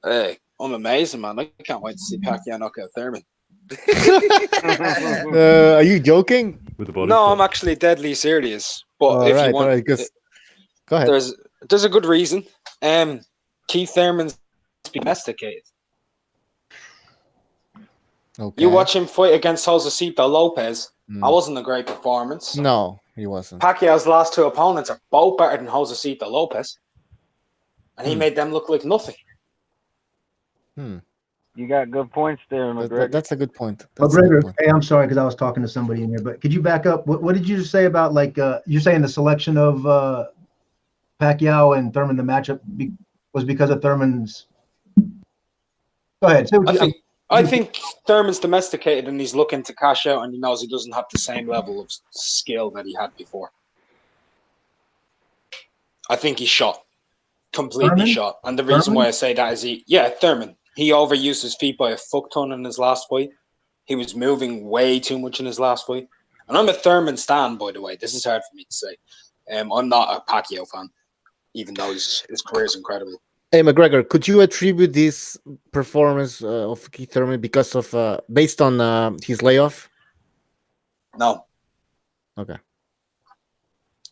Hey, I'm amazing, man. I can't wait to see Pacquiao knock out Thurman. Are you joking? With the body no, I'm actually deadly serious. But all if right, you want, go ahead. There's a good reason. Keith Thurman's domesticated. Okay. You watch him fight against Josecito Lopez. That wasn't a great performance. No, he wasn't. Pacquiao's last two opponents are both better than Josecito Lopez, and he made them look like nothing. You got good points there, McGregor. That's a good point. McGregor, hey, I'm sorry because I was talking to somebody in here, but could you back up? What did you just say about you're saying the selection of Pacquiao and Thurman, the matchup was because of Thurman's? Go ahead. I think Thurman's domesticated and he's looking to cash out, and he knows he doesn't have the same level of skill that he had before. I think he's shot. Completely shot. And the reason why I say that is Thurman. He overused his feet by a fuck ton in his last fight. He was moving way too much in his last fight. And I'm a Thurman stan, by the way. This is hard for me to say. I'm not a Pacquiao fan, even though his career is incredible. Hey McGregor, could you attribute this performance of Keith Thurman because of based on his layoff? No. Okay.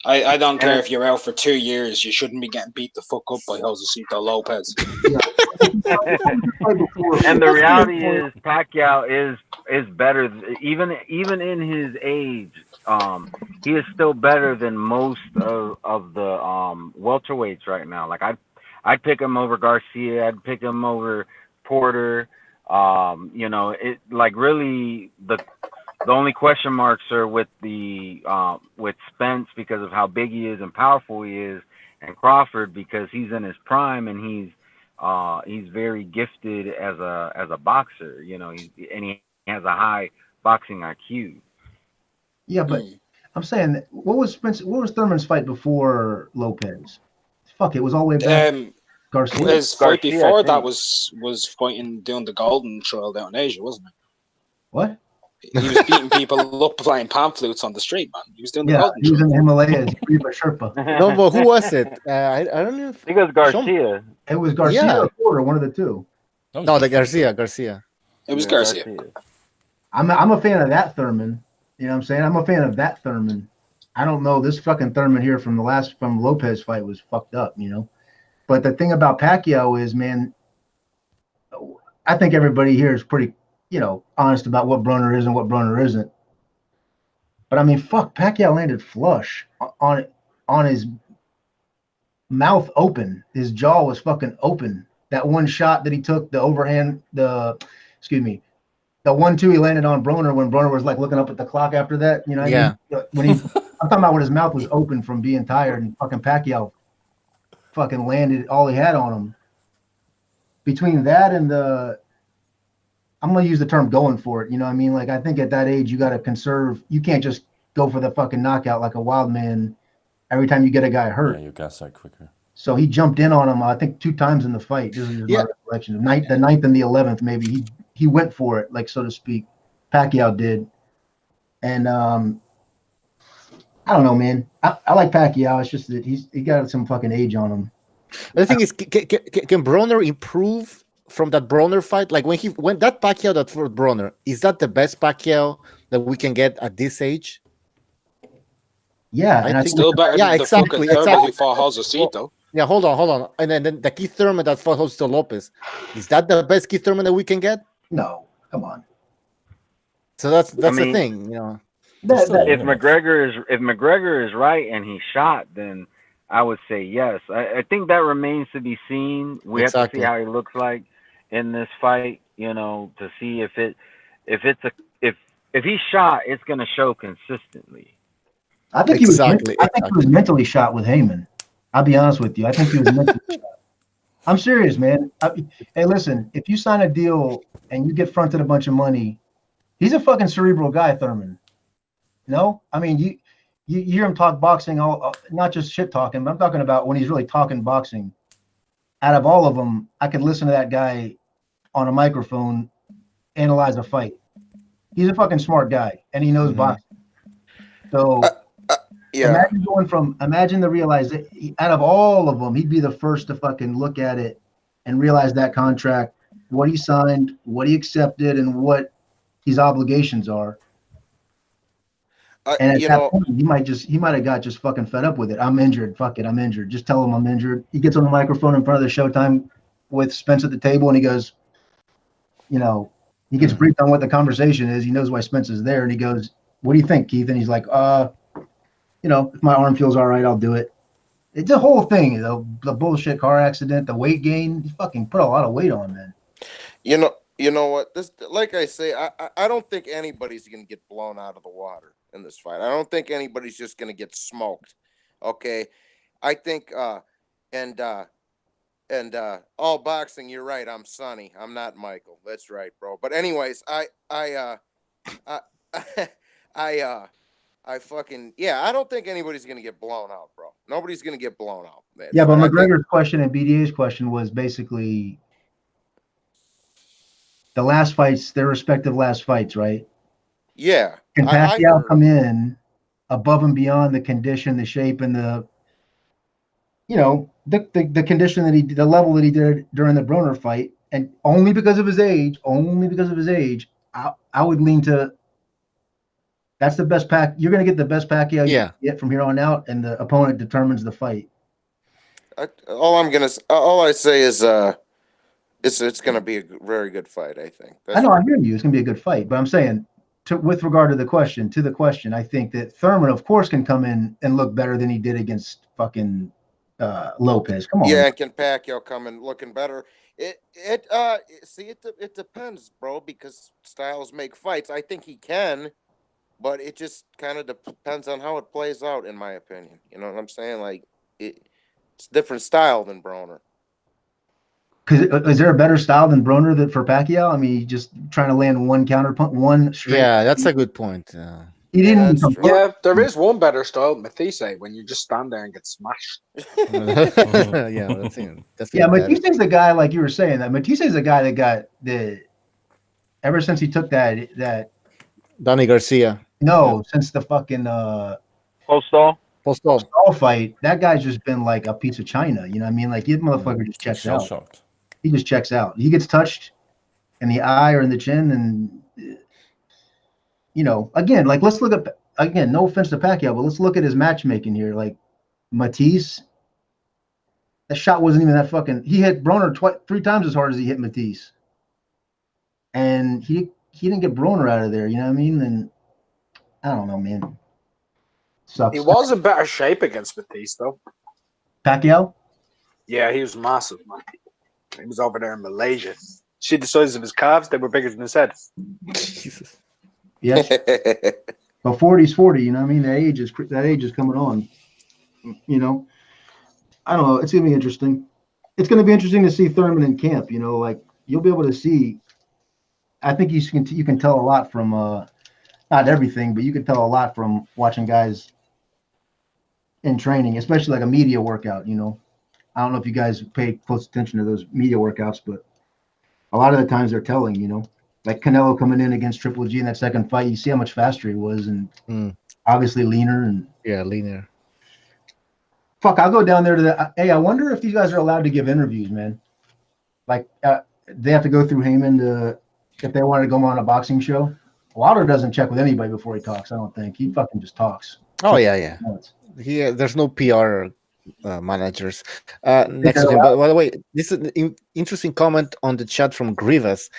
I don't care if you're out for 2 years. You shouldn't be getting beat the fuck up by Josecito Lopez. And the reality is, Pacquiao is better. Even in his age, he is still better than most of the welterweights right now. Like I'd pick him over Garcia. I'd pick him over Porter. You know, it like really the only question marks are with with Spence because of how big he is and powerful he is, and Crawford because he's in his prime and he's very gifted as a boxer. You know, he has a high boxing IQ. Yeah, but I'm saying, what was Thurman's fight before Lopez? Fuck, it was all the way back. Garcia. His fight before that was fighting doing the Golden trial down in Asia, wasn't it? What? He was beating people up playing pan flutes on the street, man. He was doing the Golden he was trial. in the Himalayas. He was a Sherpa. No, but who was it? I don't know. I think it was Garcia. It was Garcia or Porter, one of the two. No, the Garcia. It was Garcia. I'm a fan of that Thurman. You know what I'm saying? I'm a fan of that Thurman. I don't know, this fucking Thurman here from Lopez fight was fucked up, you know. But the thing about Pacquiao is, man, I think everybody here is pretty, you know, honest about what Broner is and what Broner isn't. But I mean, fuck, Pacquiao landed flush on his mouth open. His jaw was fucking open. That one shot that he took, the overhand, the 1-2 he landed on Broner when Broner was like looking up at the clock after that. You know what I mean? When I'm talking about when his mouth was open from being tired, and fucking Pacquiao fucking landed all he had on him. Between that and I'm gonna use the term going for it. You know what I mean? Like, I think at that age you gotta conserve. You can't just go for the fucking knockout like a wild man every time you get a guy hurt. Yeah, you gas out quicker. So he jumped in on him, I think 2 times in the fight. This is my recollection. The 9th and the 11th, maybe he went for it, like, so to speak. Pacquiao did. And I don't know, man. I like Pacquiao. It's just that he got some fucking age on him. The thing is, can Broner improve from that Broner fight? Like when that Pacquiao that fought Broner, is that the best Pacquiao that we can get at this age? Yeah, and I think still better than the fucking Thurman who fought Josecito. Yeah, hold on. And then the Keith Thurman that fought Josecito Lopez, is that the best Keith Thurman that we can get? No, come on. So that's the thing, you know. If McGregor is right and he shot, then I would say yes. I think that remains to be seen. We have to see how he looks like in this fight, you know, to see if he shot, it's going to show consistently. I think he was mentally shot with Heyman. I'll be honest with you. I think he was mentally shot. I'm serious, man. Hey, listen, if you sign a deal and you get fronted a bunch of money, he's a fucking cerebral guy, Thurman. No? I mean, you hear him talk boxing, not just shit talking, but I'm talking about when he's really talking boxing. Out of all of them, I could listen to that guy on a microphone analyze a fight. He's a fucking smart guy, and he knows boxing. So imagine the realization, out of all of them, he'd be the first to fucking look at it and realize that contract, what he signed, what he accepted, and what his obligations are. And at that point, he might have got just fucking fed up with it. I'm injured. Fuck it, I'm injured. Just tell him I'm injured. He gets on the microphone in front of the Showtime with Spence at the table, and he goes, you know, he gets briefed on what the conversation is. He knows why Spence is there, and he goes, "What do you think, Keith?" And he's like, you know, if my arm feels all right, I'll do it. It's a whole thing, you know, the bullshit car accident, the weight gain. He fucking put a lot of weight on, man. You know what? This, like I say, I don't think anybody's gonna get blown out of the water in this fight. I don't think anybody's just gonna get smoked. Okay, I think all boxing. You're right. I'm Sonny. I'm not Michael. That's right, bro. But anyways, I fucking I don't think anybody's gonna get blown out, bro. Nobody's gonna get blown out, man. Yeah, but McGregor's question and BDA's question was basically the last fights, their respective last fights, right? Yeah. Can Pacquiao come in above and beyond the condition, the shape, and the condition that the level that he did during the Broner fight, and only because of his age, I would lean to that's the best pack. You're going to get the best Pacquiao you can get from here on out, and the opponent determines the fight. All I say is it's going to be a very good fight. I think. I know. I hear you. It's going to be a good fight, but I'm saying, with regard to the question, I think that Thurman, of course, can come in and look better than he did against fucking Lopez. Come on. Yeah, can Pacquiao come in looking better? It depends, bro, because styles make fights. I think he can, but it just kind of depends on how it plays out, in my opinion. You know what I'm saying? Like it's a different style than Broner. Is there a better style than Broner for Pacquiao? I mean, just trying to land one counter punch, one straight. Yeah, that's a good point. He didn't. Yeah, there is one better style, Matisse, when you just stand there and get smashed. Yeah, that's Matisse's the guy, like you were saying. That Matisse's the guy that got ever since he took that Donnie Garcia. No, since the fucking Postol fight, that guy's just been like a piece of china. You know what I mean? Like, his motherfucker just checks out. Shocked. He just checks out. He gets touched in the eye or in the chin, and again, like, let's look at no offense to Pacquiao, but let's look at his matchmaking here. Like, Matisse, that shot wasn't even that fucking. He hit Broner 3 times as hard as he hit Matisse, and he didn't get Broner out of there. You know what I mean? And I don't know, man. Sucks. He was in better shape against Matisse, though. Pacquiao? Yeah, he was massive, man. He was over there in Malaysia. See the size of his calves? They were bigger than his head. Jesus. Yes. But 40's 40, you know what I mean? That age is coming on. You know? I don't know. It's going to be interesting. It's going to be interesting to see Thurman in camp, like, you'll be able to see. I think you can tell a lot from not everything, but you can tell a lot from watching guys in training, especially like a media workout. I don't know if you guys pay close attention to those media workouts, but a lot of the times they're telling, like Canelo coming in against Triple G in that second fight, you see how much faster he was, and obviously leaner. And leaner. Fuck, I'll go down there to hey, I wonder if these guys are allowed to give interviews, man. Like, they have to go through Heyman if they wanted to go on a boxing show. Wilder doesn't check with anybody before he talks, I don't think. He fucking just talks. Oh, yeah. There's no PR managers next to him. But by the way, this is an interesting comment on the chat from Grievous.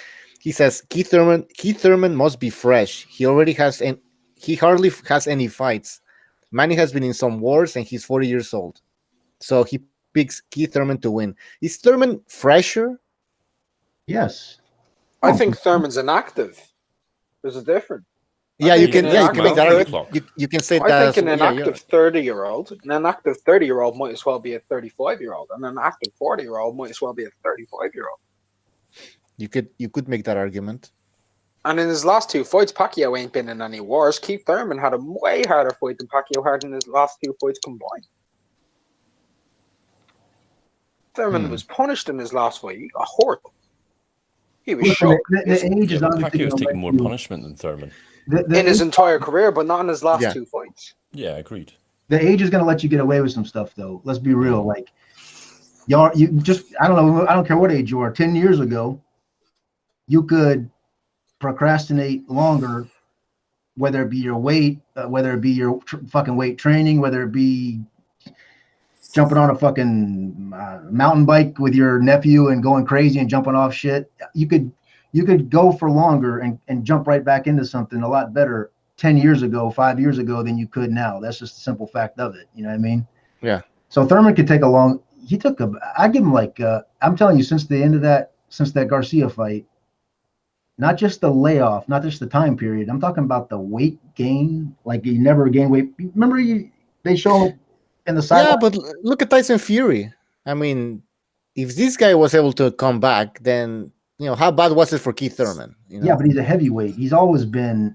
He says Keith Thurman must be fresh. He hardly has any fights. Manny has been in some wars, and he's 40 years old. So he picks Keith Thurman to win. Is Thurman fresher? Yes. I think Thurman's inactive. There's a difference. Yeah, you can make that argument. You can say that. I think an inactive 30-year-old, an inactive 30-year-old might as well be a 35-year-old, and an active 40-year-old might as well be a 35-year-old. You could make that argument. And in his last 2 fights, Pacquiao ain't been in any wars. Keith Thurman had a way harder fight than Pacquiao had in his last 2 fights combined. Thurman was punished in his last fight. He got hurt. He was shocked. Pacquiao's taken more punishment than Thurman. In his entire career, but not in his last 2 fights. Yeah, agreed. The age is going to let you get away with some stuff, though. Let's be real. Like, I don't know. I don't care what age you are. 10 years ago, you could procrastinate longer, whether it be your weight, whether it be your fucking weight training, whether it be jumping on a fucking mountain bike with your nephew and going crazy and jumping off shit. You could go for longer and jump right back into something a lot better 10 years ago, 5 years ago than you could now. That's just a simple fact of it. You know what I mean? Yeah. So Thurman could take I give him like, I'm telling you, since that Garcia fight, not just the layoff, not just the time period. I'm talking about the weight gain. Like, he never gained weight. Remember they show him in the side. Yeah, but look at Tyson Fury. I mean, if this guy was able to come back, then how bad was it for Keith Thurman? Yeah, but he's a heavyweight. They've always been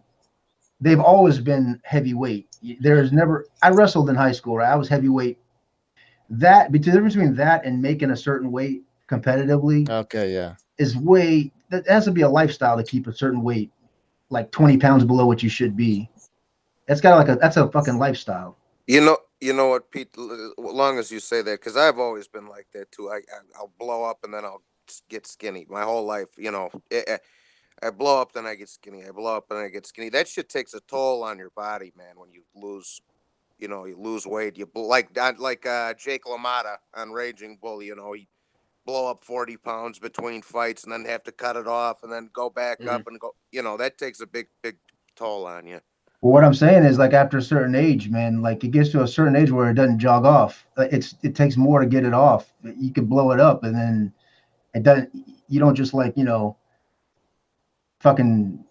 heavyweight. There's never. I wrestled in high school. Right? I was heavyweight. The difference between that and making a certain weight competitively. Okay, yeah. That has to be a lifestyle to keep a certain weight, like 20 pounds below what you should be. It's got like that's a fucking lifestyle. You know what, Pete? As long as you say that, because I've always been like that too. I'll blow up and then I'll get skinny. My whole life, I blow up, then I get skinny. I blow up, and I get skinny. That shit takes a toll on your body, man. When you lose, you lose weight. You like Jake LaMotta on Raging Bull. He blow up 40 pounds between fights and then have to cut it off and then go back up and go. That takes a big toll on you. Well, what I'm saying is, like, after a certain age, man, like it gets to a certain age where it doesn't jog off. It takes more to get it off. You can blow it up, and then it doesn't. You don't just fucking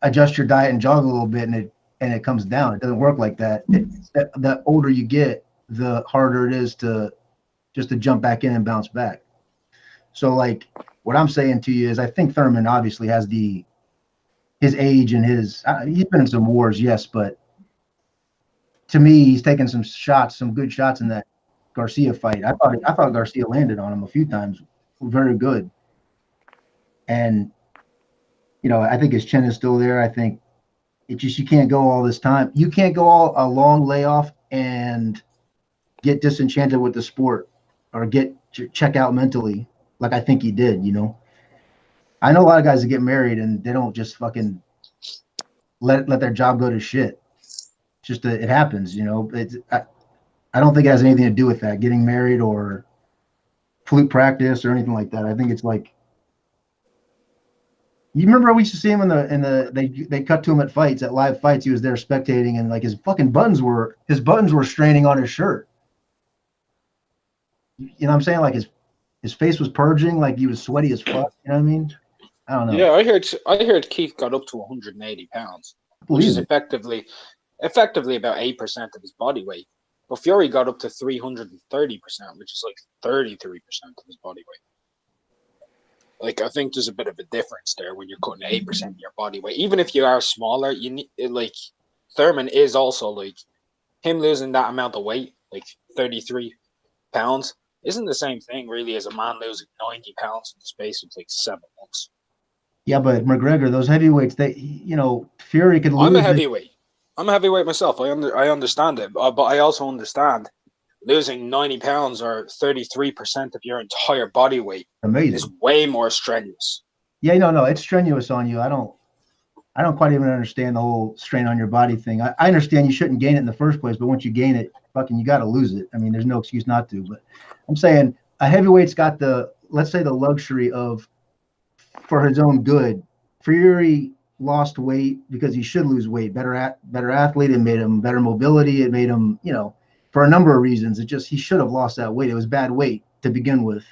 adjust your diet and jog a little bit, and it comes down. It doesn't work like that. The older you get, the harder it is to jump back in and bounce back. So, like, what I'm saying to you is, I think Thurman obviously has his age and he's been in some wars, yes, but to me, he's taken some good shots in that Garcia fight. I thought Garcia landed on him a few times, very good. And I think his chin is still there. I think you can't go all this time. You can't go a long layoff and get disenchanted with the sport or check out mentally like I think he did. I know a lot of guys that get married and they don't just fucking let their job go to shit. It's just it happens, I don't think it has anything to do with that, getting married or flute practice or anything like that. I think it's like, you remember we used to see him they cut to him at live fights. He was there spectating, and like his buttons were straining on his shirt. You know what I'm saying? Like his face was purging, like he was sweaty as fuck. You know what I mean? I don't know. Yeah, I heard Keith got up to 180 pounds, which is effectively about 8% of his body weight. But Fury got up to 330%, which is like 33% of his body weight. Like, I think there's a bit of a difference there when you're cutting 8% of your body weight. Even if you are smaller, you need, like, Thurman is also, like, him losing that amount of weight, like 33 pounds, isn't the same thing really as a man losing 90 pounds in the space of like 7 months. Yeah, but McGregor, those heavyweights, Fury could lose. I'm a heavyweight. I'm a heavyweight myself. I understand it, but I also understand losing 90 pounds or 33% of your entire body weight is way more strenuous. Yeah, no, it's strenuous on you. I don't quite even understand the whole strain on your body thing. I understand you shouldn't gain it in the first place, but once you gain it, fucking, you got to lose it. I mean, there's no excuse not to. But I'm saying a heavyweight's got the luxury of, for his own good. Fury lost weight because he should lose weight. Better athlete. It made him better mobility. It made him, for a number of reasons. He should have lost that weight. It was bad weight to begin with.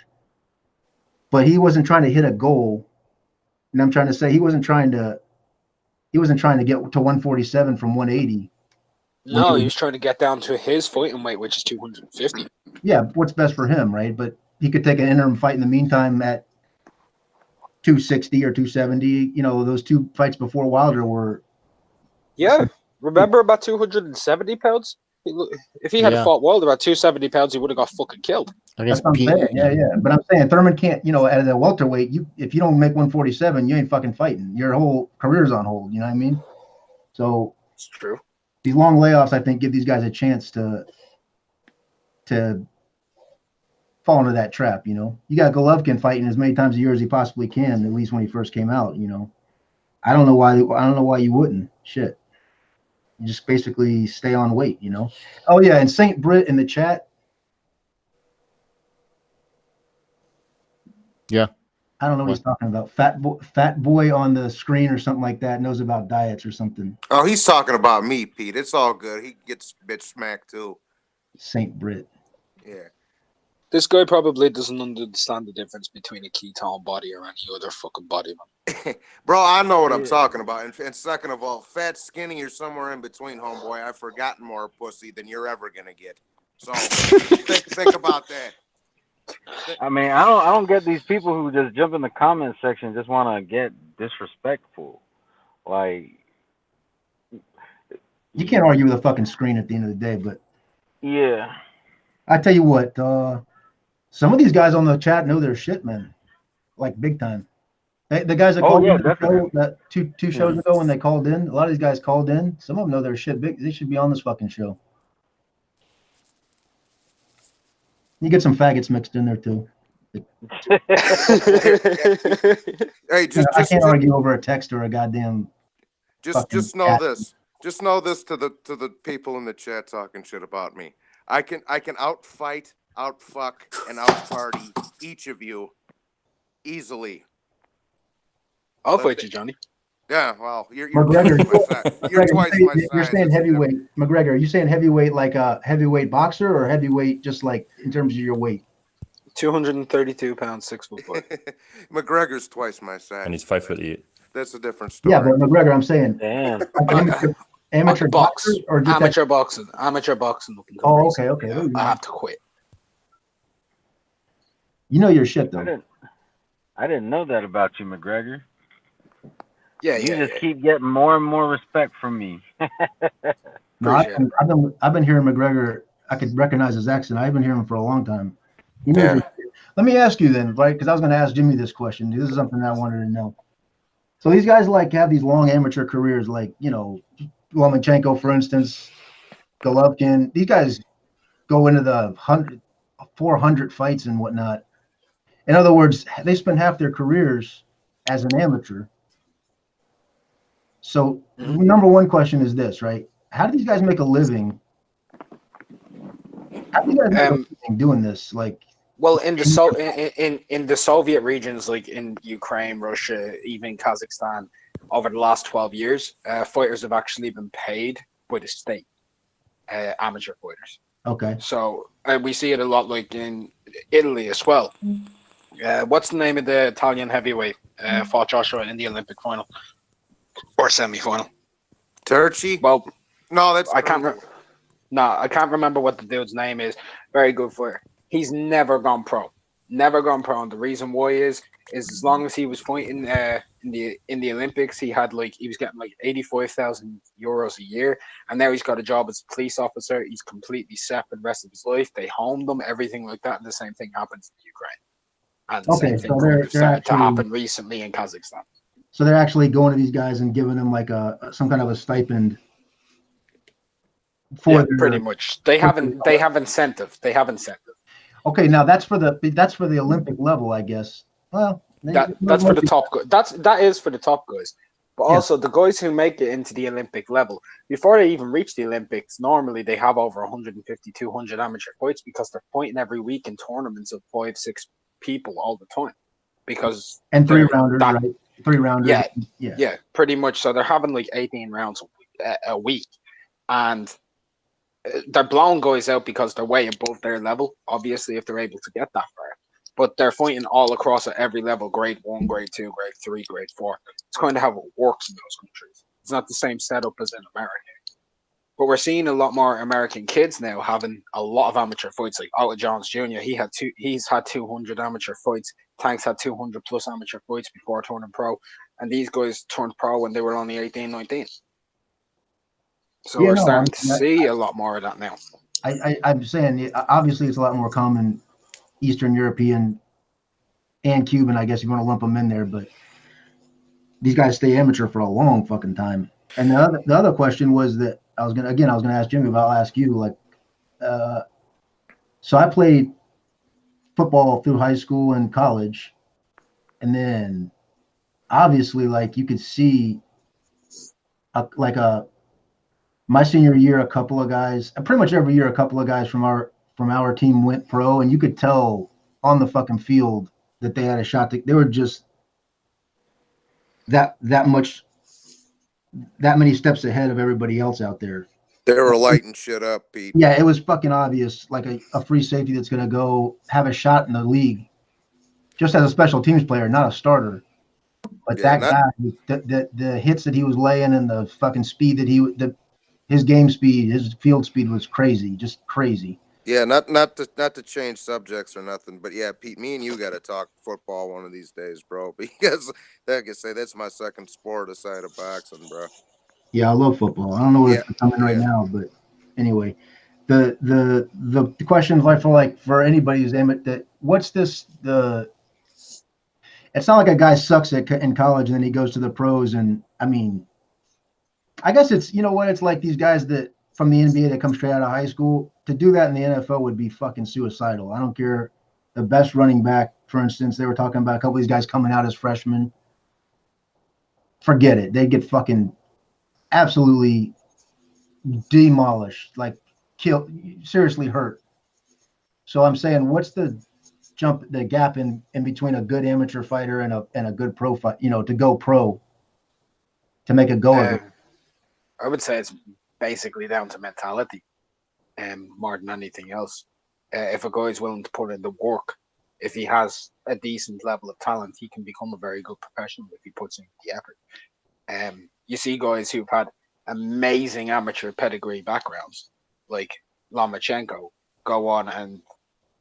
But he wasn't trying to hit a goal. And I'm trying to say he wasn't trying to get to 147 from 180. No, he was trying to get down to his fighting weight, which is 250. Yeah, what's best for him, right? But he could take an interim fight in the meantime at 260 or 270. Those two fights before Wilder were. Yeah, remember about 270 pounds? If he had fought Wilder at 270 pounds, he would have got fucking killed. That's what I'm saying. Yeah. But I'm saying Thurman can't, at a welterweight, if you don't make 147, you ain't fucking fighting. Your whole career's on hold. You know what I mean? So it's true. These long layoffs, I think, give these guys a chance to fall into that trap. You got Golovkin fighting as many times a year as he possibly can, at least when he first came out. I don't know why you wouldn't. Shit. You just basically stay on weight, Oh yeah, and Saint Britt in the chat. Yeah. I don't know what he's talking about. Fat boy on the screen or something like that knows about diets or something. Oh, he's talking about me, Pete. It's all good. He gets bitch smacked too. Saint Britt. Yeah. This guy probably doesn't understand the difference between a ketone body or any other fucking body, man. Bro, I know what I'm talking about. And second of all, fat, skinny, or somewhere in between, homeboy. I've forgotten more pussy than you're ever gonna get. So think about that. I mean, I don't get these people who just jump in the comment section just want to get disrespectful. Like, you can't argue with a fucking screen at the end of the day, but yeah, I tell you what, some of these guys on the chat know their shit, man, like big time. The guys that Oh, called yeah, in the definitely. show, that two shows ago when they called in, a lot of these guys called in. Some of them know their shit big. They should be on this fucking show. You get some faggots mixed in there too. Hey, I can't argue over a text or a goddamn. just know this. Just know this to the people in the chat talking shit about me. I can outfight, outfuck, and outparty each of you easily. I'll fight you, Johnny. Yeah, well, you're McGregor, twice my size. You're twice my size. You're saying heavyweight. McGregor, are you saying heavyweight like a heavyweight boxer or heavyweight just like in terms of your weight? 232 pounds, 6 foot 4. McGregor's twice my size. And he's 5'8". That's a different story. Yeah, but McGregor, I'm saying. Damn. Like amateur boxer or just amateur boxing. Amateur boxing. Oh, okay. Yeah, I have to quit. You know your shit though. I didn't know that about you, McGregor. Yeah, you just keep getting more and more respect from me. No, I've been hearing McGregor. I could recognize his accent. I've been hearing him for a long time. You know, let me ask you then, right? Because I was going to ask Jimmy this question. This is something I wanted to know. So these guys like have these long amateur careers, like Lomachenko, for instance, Golovkin. These guys go into the 400 fights and whatnot. In other words, they spend half their careers as an amateur. So number one question is this, right? How do these guys make a living? How do you guys make a living doing this? like? Well, in the Soviet regions, like in Ukraine, Russia, even Kazakhstan, over the last 12 years, fighters have actually been paid by the state, amateur fighters. Okay. So we see it a lot, like in Italy as well. What's the name of the Italian heavyweight fought Joshua in the Olympic final or semi-final? Turchi? Well, no, that's I can't remember what the dude's name is. Very good fighter. He's never gone pro. Never gone pro. And the reason why is as long as he was fighting in the Olympics, he was getting like 85,000 euros a year, and now he's got a job as a police officer. He's completely set for the rest of his life. They homed him, everything like that, and the same thing happens in Ukraine. And the same thing started to happen recently in Kazakhstan. So they're actually going to these guys and giving them like some kind of a stipend. Pretty much. They have incentive. Okay, now that's for the Olympic level, I guess. Well, that's for the top guys. That is for the top guys. But also the guys who make it into the Olympic level, before they even reach the Olympics, normally they have over 150, 200 amateur fights because they're fighting every week in tournaments of 5-6 people all the time. Because and 3-rounders, right? 3-rounders. Yeah, pretty much. So they're having like 18 rounds a week, and they're blowing guys out because they're way above their level, obviously, if they're able to get that far. But they're fighting all across at every level, grade 1, grade 2, grade 3, grade 4. It's kind of how it works in those countries. It's not the same setup as in America. But we're seeing a lot more American kids now having a lot of amateur fights, like Otto Jones Jr. He's had 200 amateur fights. Tanks had 200 plus amateur fights before turning pro. And these guys turned pro when they were only 18, 19. So we're starting to see a lot more of that now. I'm saying, obviously, it's a lot more common Eastern European and Cuban, I guess you want to lump them in there, but these guys stay amateur for a long fucking time. And the other question was that I was gonna ask Jimmy, but I'll ask you. Like, so I played football through high school and college, and then obviously, like, you could see my senior year, a couple of guys, pretty much every year, a couple of guys from our team went pro, and you could tell on the fucking field that they had a shot. They were just that many steps ahead of everybody else out there. They were lighting shit up, Pete. Yeah, it was fucking obvious, like a free safety that's going to go have a shot in the league, just as a special teams player, not a starter. But that guy, the hits that he was laying and the fucking speed that his game speed, his field speed was crazy, just crazy. Yeah, not to change subjects or nothing, but yeah, Pete, me and you got to talk football one of these days, bro. Because like I say, that's my second sport aside of boxing, bro. Yeah, I love football. I don't know what's coming right now, but anyway, the question I feel like for anybody who's aiming that what's this it's not like a guy sucks in college and then he goes to the pros. And I mean, I guess it's, you know what, it's like these guys that from the NBA that come straight out of high school, to do that in the NFL would be fucking suicidal. I don't care. The best running back, for instance, they were talking about a couple of these guys coming out as freshmen. Forget it. They get fucking absolutely demolished, like killed, seriously hurt. So I'm saying, what's the gap in between a good amateur fighter and a good pro fight, you know, to go pro, to make a go of it? I would say it's basically down to mentality, more than anything else. If a guy is willing to put in the work, if he has a decent level of talent, he can become a very good professional if he puts in the effort. You see guys who've had amazing amateur pedigree backgrounds, like Lomachenko, go on and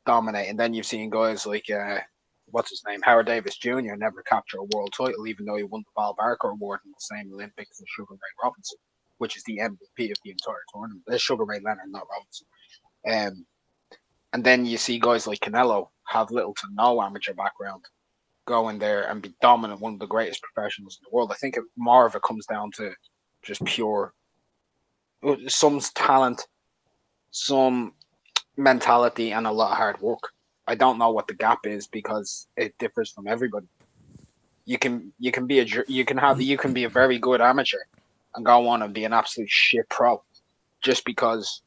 dominate, and then you've seen guys like what's his name, Howard Davis Jr. never capture a world title, even though he won the Val Barker Award in the same Olympics as Sugar Ray Robinson, which is the MVP of the entire tournament. There's Sugar Ray Leonard, not Robinson. And then you see guys like Canelo have little to no amateur background, go in there and be dominant, one of the greatest professionals in the world. I think more of it comes down to just pure, some talent, some mentality, and a lot of hard work. I don't know what the gap is because it differs from everybody. You can be a very good amateur and go on and be an absolute shit pro just because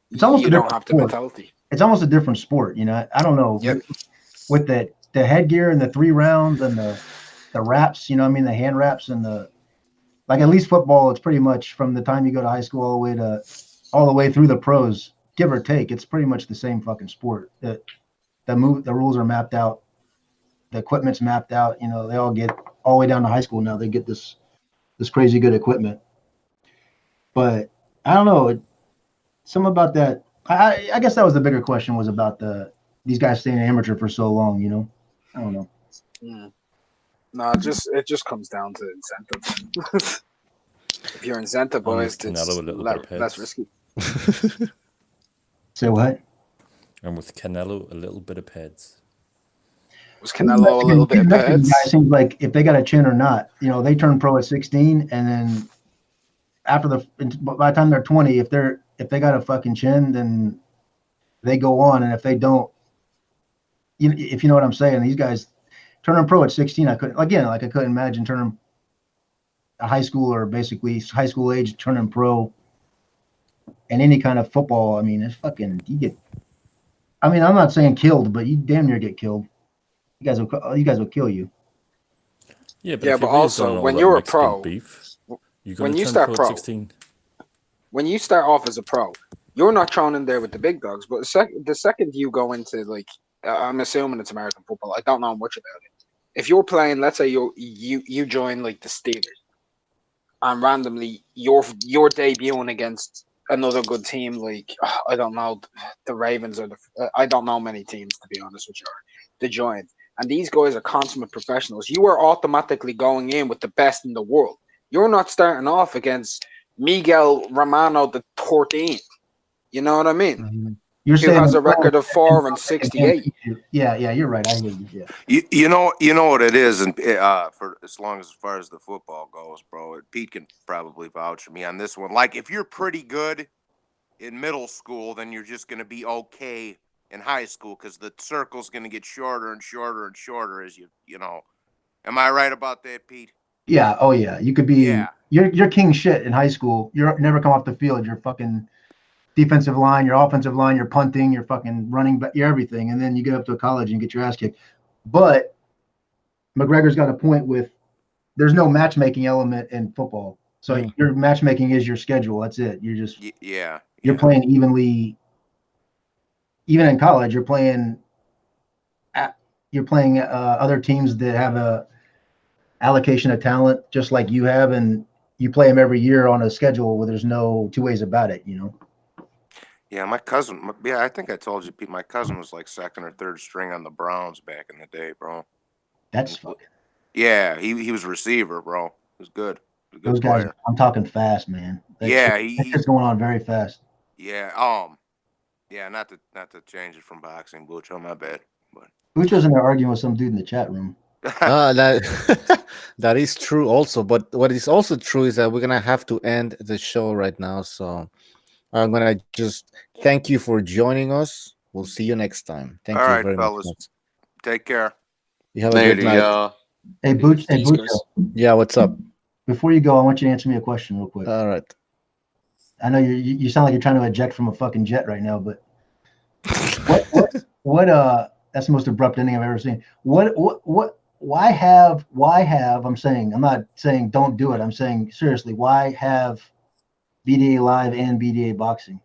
it's almost you don't have the mentality. It's almost a different sport, you know. I don't know. Yep. With the headgear and the 3 rounds and the wraps, you know what I mean, the hand wraps and like at least football, it's pretty much from the time you go to high school all the way through the pros, give or take. It's pretty much the same fucking sport. The rules are mapped out, the equipment's mapped out. You know, they all get all the way down to high school now. They get this crazy good equipment. But I don't know. Something about that. I guess that was the bigger question, was about these guys staying amateur for so long. You know, I don't know. No, it just comes down to incentives. If you're incentivized, it's less risky. Say what? And with Canelo, a little bit of peds. Was Canelo a little bit of peds? Guys seems like if they got a chin or not. You know, they turn pro at 16, and then by the time they're 20, if they got a fucking chin, then they go on, and if they don't, if you know what I'm saying, these guys turning pro at 16, I couldn't imagine turning a high school, or basically high school age, turning pro, and any kind of football. I mean, it's fucking, I'm not saying killed, but you damn near get killed. You guys will kill you. Yeah, but also when you're a pro, when you start pro, 16. When you start off as a pro, you're not thrown in there with the big dogs. But the second you go into, like, I'm assuming it's American football, I don't know much about it. If you're playing, let's say you join like the Steelers, and randomly you're debuting against another good team, like I don't know, the Ravens, or I don't know many teams, to be honest with you, the Giants, and these guys are consummate professionals. You are automatically going in with the best in the world. You're not starting off against Miguel Romano the 13th. You know what I mean? Mm-hmm. You're saying has a record of 4-68. Yeah, you're right. I hear you. Yeah. You know what it is, and for as far as the football goes, bro, Pete can probably vouch for me on this one. Like, if you're pretty good in middle school, then you're just going to be okay in high school, because the circle's going to get shorter and shorter and shorter as you know. Am I right about that, Pete? Yeah. Oh yeah. You could be. Yeah. You're king shit in high school. You're never come off the field. You're fucking defensive line, your offensive line, you're punting, you're fucking running back, you're everything. And then you get up to a college and get your ass kicked. But McGregor's got a point with, there's no matchmaking element in football. So your matchmaking is your schedule. That's it. You're just you're playing evenly. Even in college, you're playing other teams that have a allocation of talent just like you have, and you play them every year on a schedule where there's no two ways about it, you know. Yeah, my cousin. Yeah, I think I told you, Pete. My cousin was like second or third string on the Browns back in the day, bro. That's fucking. Yeah, he was receiver, bro. It was good. Those guys, player. I'm talking fast, man. It's going on very fast. Yeah. Yeah. Not to change it from boxing, Bucho. My bad. But Bucho's in there arguing with some dude in the chat room. That that is true also. But what is also true is that we're gonna have to end the show right now. So I'm gonna just thank you for joining us. We'll see you next time. Thank All you right, very much, fellas. Max. Take care. You have a Later, good night. Hey, Booch. Hey, Thanks, Booch. guys. Yeah, what's up? Before you go, I want you to answer me a question real quick. All right. I know you sound like you're trying to eject from a fucking jet right now, but what that's the most abrupt ending I've ever seen. Why have I'm not saying don't do it. I'm saying seriously, why have BDA Live and BDA Boxing?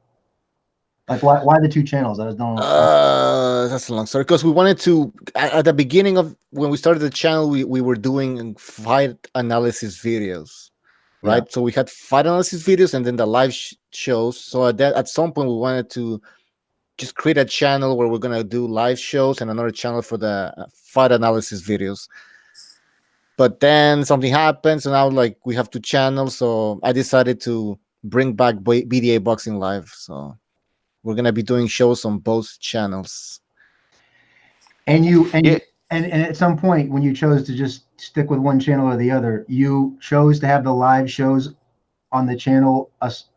Like why the two channels? I just don't. That's a long story because we wanted to at the beginning of when we started the channel, we were doing fight analysis videos, right? So we had fight analysis videos and then the live shows. So at some point we wanted to just create a channel where we're gonna do live shows and another channel for the fight analysis videos. But then something happened, so now like we have two channels. So I decided to bring back BDA Boxing Live. So we're gonna be doing shows on both channels. And at some point when you chose to just stick with one channel or the other, you chose to have the live shows on the channel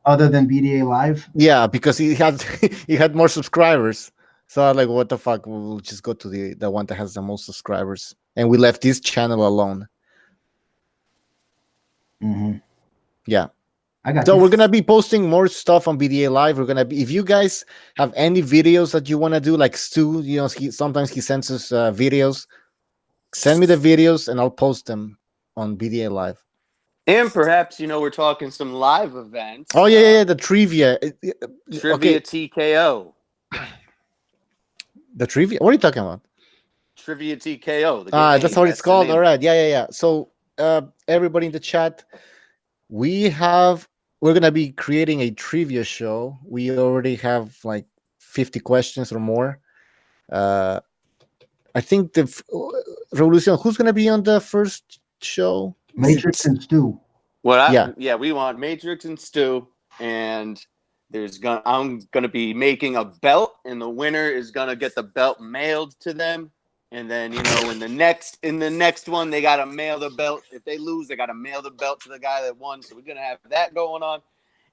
other than BDA Live. Yeah, because he had more subscribers. So I was like, what the fuck? We'll just go to the one that has the most subscribers, and we left this channel alone. Mm-hmm. Yeah. I got So you. we're gonna be posting more stuff on BDA Live. We're gonna be if you guys have any videos that you want to do, like Stu, sometimes he sends us videos. Send me the videos and I'll post them on BDA Live. And perhaps we're talking some live events. Oh yeah, the trivia. Trivia TKO. The trivia. What are you talking about? Trivia TKO. That's what it's called. All right. Yeah. So everybody in the chat, we're gonna be creating a trivia show. We already have like 50 questions or more. I think the Revolution. Who's gonna be on the first show? Matrix and Stu. We want Matrix and Stu, and I'm gonna be making a belt, and the winner is gonna get the belt mailed to them. And then in the next one, they gotta mail the belt. If they lose, they gotta mail the belt to the guy that won. So we're gonna have that going on,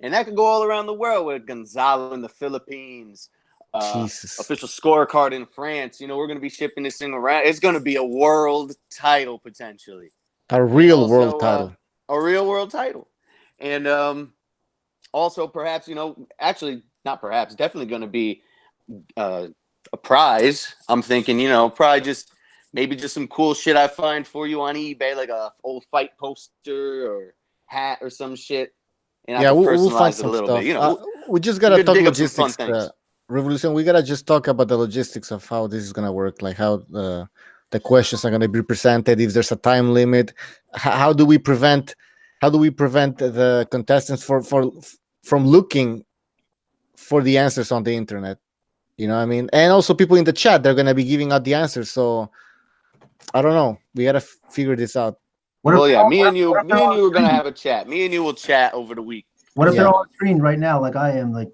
and that could go all around the world with Gonzalo in the Philippines, official scorecard in France. We're gonna be shipping this thing around. It's gonna be a world title potentially, a real world title, a real world title, and also perhaps actually not perhaps definitely gonna be a prize. I'm thinking, probably just some cool shit I find for you on eBay, like a old fight poster or hat or some shit. And I can we'll find personalize it some a little stuff. bit. We just gotta talk logistics. Things. Revolution. We gotta just talk about the logistics of how this is gonna work, like how the questions are gonna be presented. If there's a time limit, how do we prevent the contestants from looking for the answers on the internet? You know what I mean? And also people in the chat, they're going to be giving out the answers. So I don't know. We got to figure this out. Me and you are going to have a chat. Me and you will chat over the week. What if they're on screen right now, like I am, like,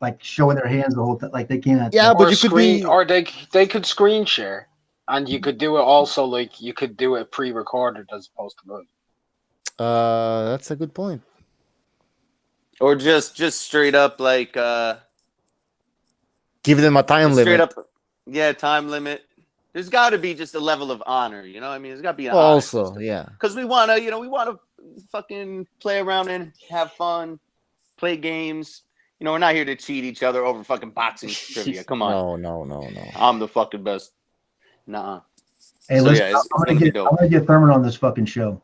like showing their hands the whole time, like they can't. Yeah, but you they could screen share, and you could do it also like you could do it pre-recorded as opposed to live. That's a good point. Or just straight up like give them a time limit. Straight up, time limit. There's got to be just a level of honor, I mean, there's got to be an also, because we want to, fucking play around and have fun, play games. We're not here to cheat each other over fucking boxing trivia. Come on. No. I'm the fucking best. Nah. Hey, listen, I'm gonna get Thurman on this fucking show.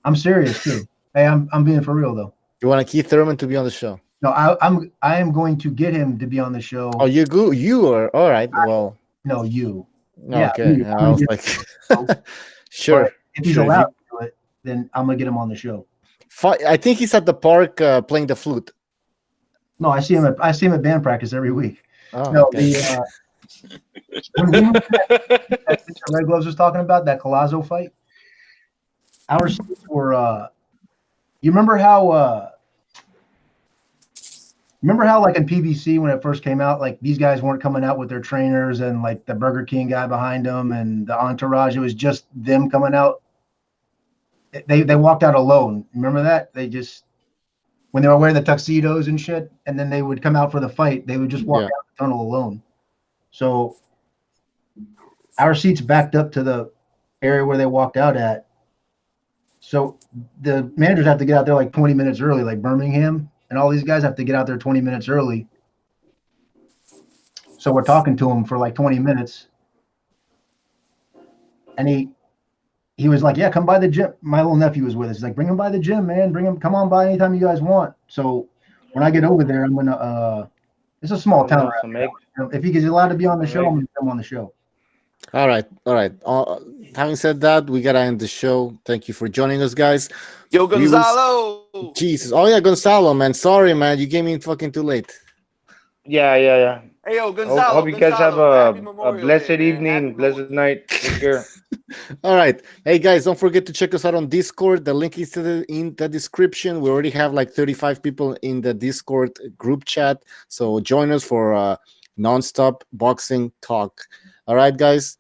I'm serious too. Hey, I'm being for real though. You want Keith Thurman to be on the show? No, I am going to get him to be on the show. Oh, you are all right. Well, no, you. Okay, yeah, I was like, sure. But if he's allowed to do it, then I'm gonna get him on the show. I think he's at the park playing the flute. No, I see him at band practice every week. Oh, no, okay. that Red Gloves was talking about, that Collazo fight. Our seats were. You remember how? Remember how, like, in PBC when it first came out, like, these guys weren't coming out with their trainers and, like, the Burger King guy behind them and the entourage. It was just them coming out. They walked out alone. Remember that? They just, when they were wearing the tuxedos and shit, and then they would come out for the fight, they would just walk out the tunnel alone. So our seats backed up to the area where they walked out at. So the managers have to get out there like 20 minutes early, like Birmingham. And all these guys have to get out there 20 minutes early. So we're talking to him for like 20 minutes. And he was like, yeah, come by the gym. My little nephew was with us. He's like, bring him by the gym, man. Bring him, come on by anytime you guys want. So when I get over there, I'm going to, it's a small town. If he's allowed to be on the show, I'm going to come on the show. All right. Having said that, we got to end the show. Thank you for joining us, guys. Yo, Gonzalo. Jesus. Oh, yeah, Gonzalo, man. Sorry, man. You came in fucking too late. Yeah. Hey, yo, Gonzalo. Hope you guys have a blessed evening, blessed night. Take care. All right. Hey, guys, don't forget to check us out on Discord. The link is in the description. We already have like 35 people in the Discord group chat. So join us for nonstop boxing talk. All right, guys.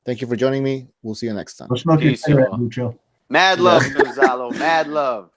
Thank you for joining me. We'll see you next time. We'll smoke your cigarette, Mucho. Mad love, Gonzalo. Mad love.